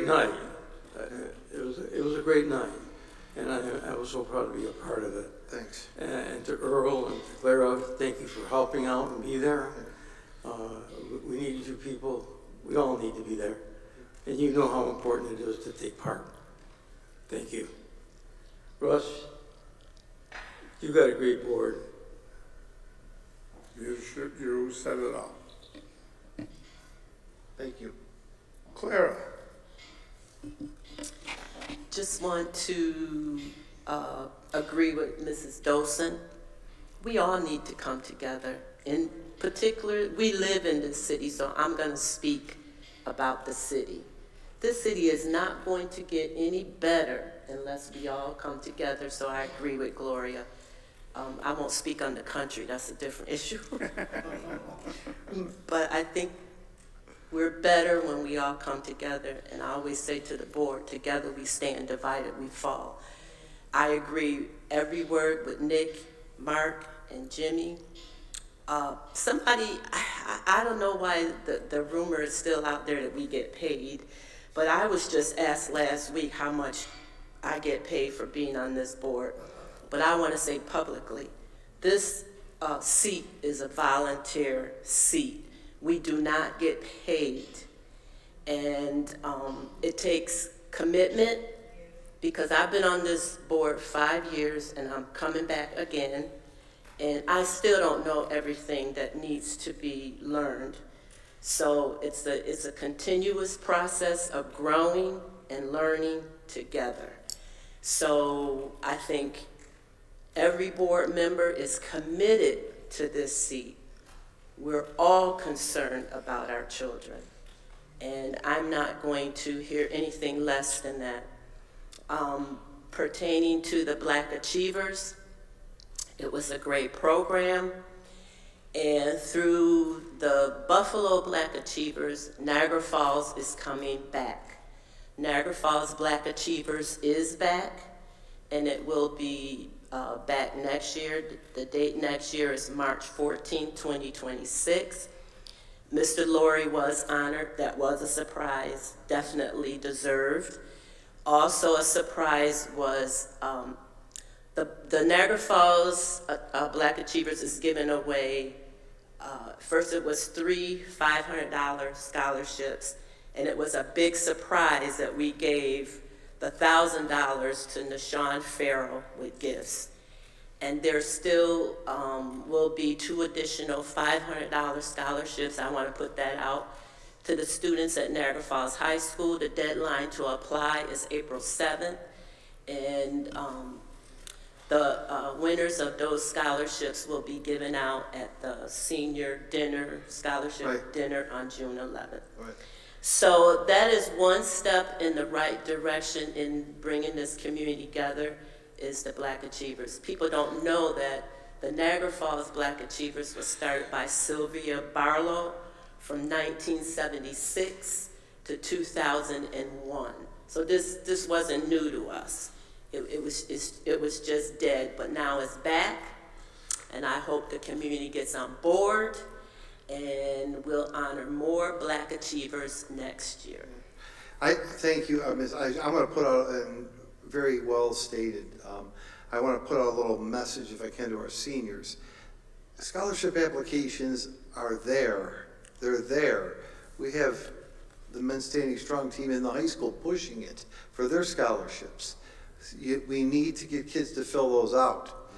night. It was a great night, and I was so proud to be a part of it. Thanks. And to Earl and to Clara, thank you for helping out and be there. We need you people. We all need to be there, and you know how important it is to take part. Thank you. Russ, you got a great board. You set it up. Thank you. Clara? Just want to agree with Mrs. Dosen. We all need to come together. In particular, we live in this city, so I'm going to speak about the city. This city is not going to get any better unless we all come together, so I agree with Gloria. I won't speak on the country, that's a different issue. But I think we're better when we all come together, and I always say to the board, together we stand, divided we fall. I agree every word with Nick, Mark, and Jimmy. I don't know why the rumor is still out there that we get paid, but I was just asked last week how much I get paid for being on this board. But I want to say publicly, this seat is a volunteer seat. We do not get paid. And it takes commitment, because I've been on this board 5 years and I'm coming back again. And I still don't know everything that needs to be learned. So it's a continuous process of growing and learning together. So I think every board member is committed to this seat. We're all concerned about our children. And I'm not going to hear anything less than that. Pertaining to the Black Achievers, it was a great program. And through the Buffalo Black Achievers, Niagara Falls is coming back. Niagara Falls Black Achievers is back, and it will be back next year. The date next year is March 14, 2026. Mr. Laurie was honored. That was a surprise, definitely deserved. Also a surprise was the Niagara Falls Black Achievers is giving away, first it was 3 $500 scholarships, and it was a big surprise that we gave the $1,000 to Nashawn Farrell with gifts. And there still will be 2 additional $500 scholarships. I want to put that out to the students at Niagara Falls High School. The deadline to apply is April 7th. And the winners of those scholarships will be given out at the senior dinner, scholarship dinner on June 11th. Right. So that is one step in the right direction in bringing this community together, is the Black Achievers. People don't know that the Niagara Falls Black Achievers was started by Sylvia Barlow from 1976 to 2001. So this wasn't new to us. It was just dead, but now it's back, and I hope the community gets on board, and we'll honor more Black Achievers next year. I thank you, Ms. I'm going to put out, and very well stated, I want to put out a little message, if I can, to our seniors. Scholarship applications are there. They're there. We have the Men's Standing Strong team in the high school pushing it for their scholarships. We need to get kids to fill those out.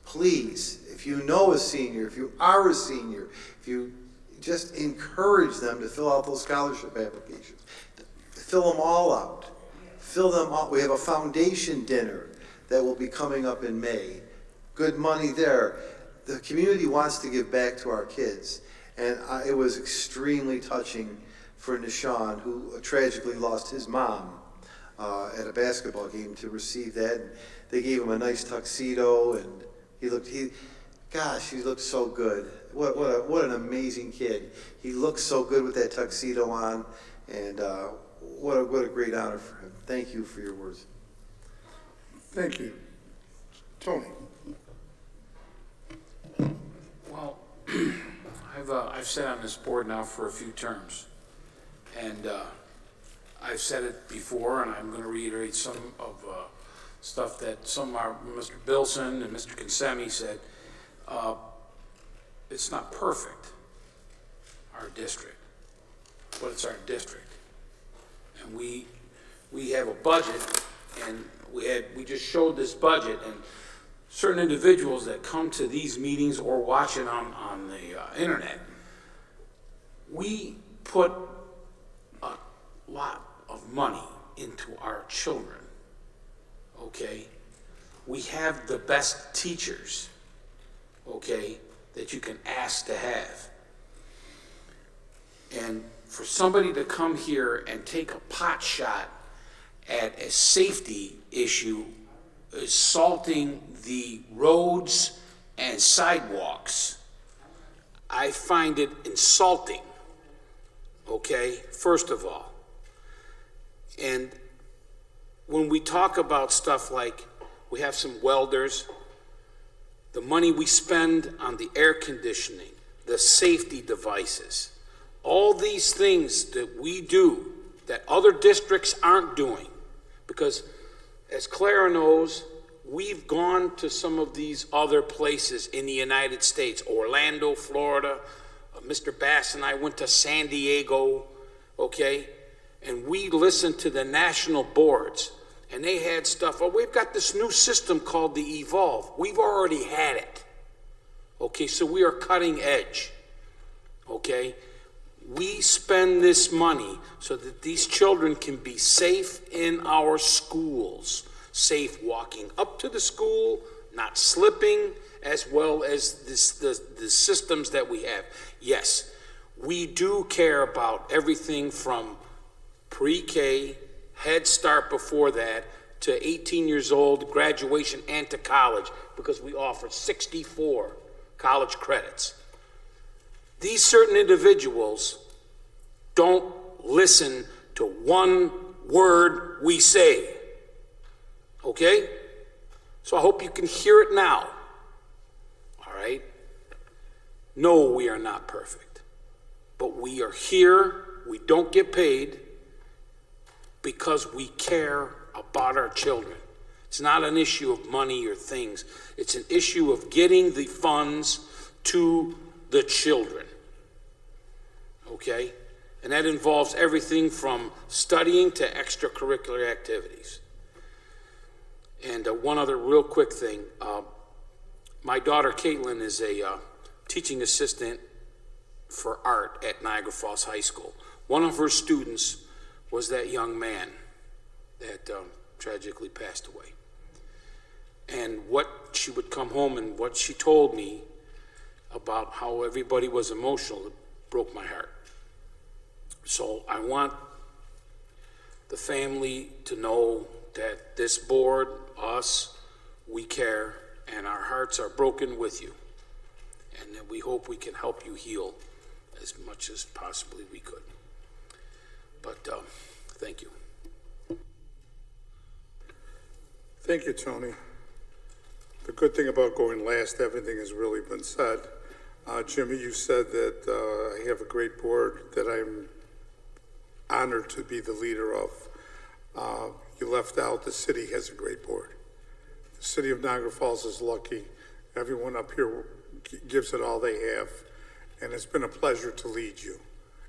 Please, if you know a senior, if you are a senior, if you just encourage them to fill out those scholarship applications. Fill them all out. Fill them out. We have a foundation dinner that will be coming up in May. Good money there. The community wants to give back to our kids. And it was extremely touching for Nashawn, who tragically lost his mom at a basketball game, to receive that. And they gave him a nice tuxedo, and he looked so good. What an amazing kid. He looked so good with that tuxedo on, and what a great honor for him. Thank you for your words. Thank you. Tony. Well, I've sat on this board now for a few terms, and I've said it before, and I'm going to reiterate some of stuff that Mr. Bilson and Mr. Consemi said. It's not perfect, our district, but it's our district, and we have a budget, and we just showed this budget, and certain individuals that come to these meetings or watch it on the internet, we put a lot of money into our children, okay? We have the best teachers, okay, that you can ask to have. And for somebody to come here and take a pot shot at a safety issue, assaulting the roads and sidewalks, I find it insulting, okay, first of all. And when we talk about stuff like we have some welders, the money we spend on the air conditioning, the safety devices, all these things that we do that other districts aren't doing, because as Clara knows, we've gone to some of these other places in the United States, Orlando, Florida. Mr. Bass and I went to San Diego, okay? And we listened to the national boards, and they had stuff. Oh, we've got this new system called the Evolve. We've already had it, Okay, so we are cutting edge. Okay? We spend this money so that these children can be safe in our schools, safe walking up to the school, not slipping, as well as the systems that we have. Yes, we do care about everything from pre-K, Head Start before that, to 18 years old, graduation, and to college, because we offer 64 college credits. These certain individuals don't listen to one word we say, okay? So I hope you can hear it now, all right? No, we are not perfect, but we are here, we don't get paid because we care about our children. It's not an issue of money or things. It's an issue of getting the funds to the children, okay? And that involves everything from studying to extracurricular activities. And one other real quick thing. My daughter Caitlin is a teaching assistant for art at Niagara Falls High School. One of her students was that young man that tragically passed away. And what she would come home and what she told me about how everybody was emotional, it broke my heart. So I want the family to know that this board, us, we care, and our hearts are broken with you. And that we hope we can help you heal as much as possibly we could. But thank you. Thank you, Tony. The good thing about going last, everything has really been said. Jimmy, you said that I have a great board that I'm honored to be the leader of. You left out the city has a great board. The city of Niagara Falls is lucky. Everyone up here gives it all they have, and it's been a pleasure to lead you.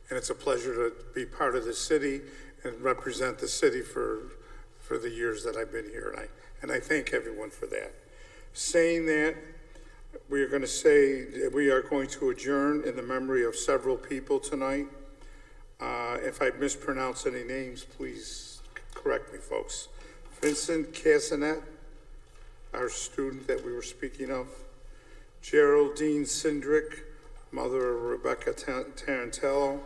And it's a pleasure to be part of the city and represent the city for the years that I've been here, and I thank everyone for that. Saying that, we are going to adjourn in the memory of several people tonight. If I mispronounce any names, please correct me, folks. Vincent Casanet, our student that we were speaking of. Geraldine Sindrick, mother of Rebecca Tarantello.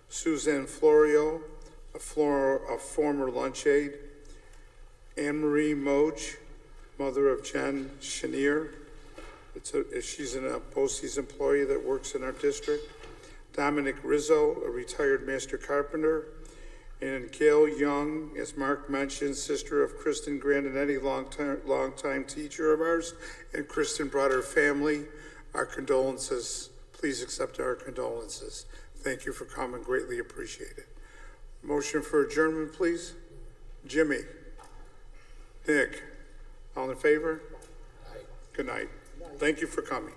Suzanne Florio, a former lunch aide. Anne-Marie Moge, mother of Jen Chenier. She's a BOCES employee that works in our district. Dominic Rizzo, a retired master carpenter. And Gail Young, as Mark mentioned, sister of Kristen Grandinetti, longtime teacher of ours. And Kristen brought her family. Our condolences. Please accept our condolences. Thank you for coming. Greatly appreciate it. Motion for adjournment, please. Jimmy. Nick. All in favor? Good night. Thank you for coming.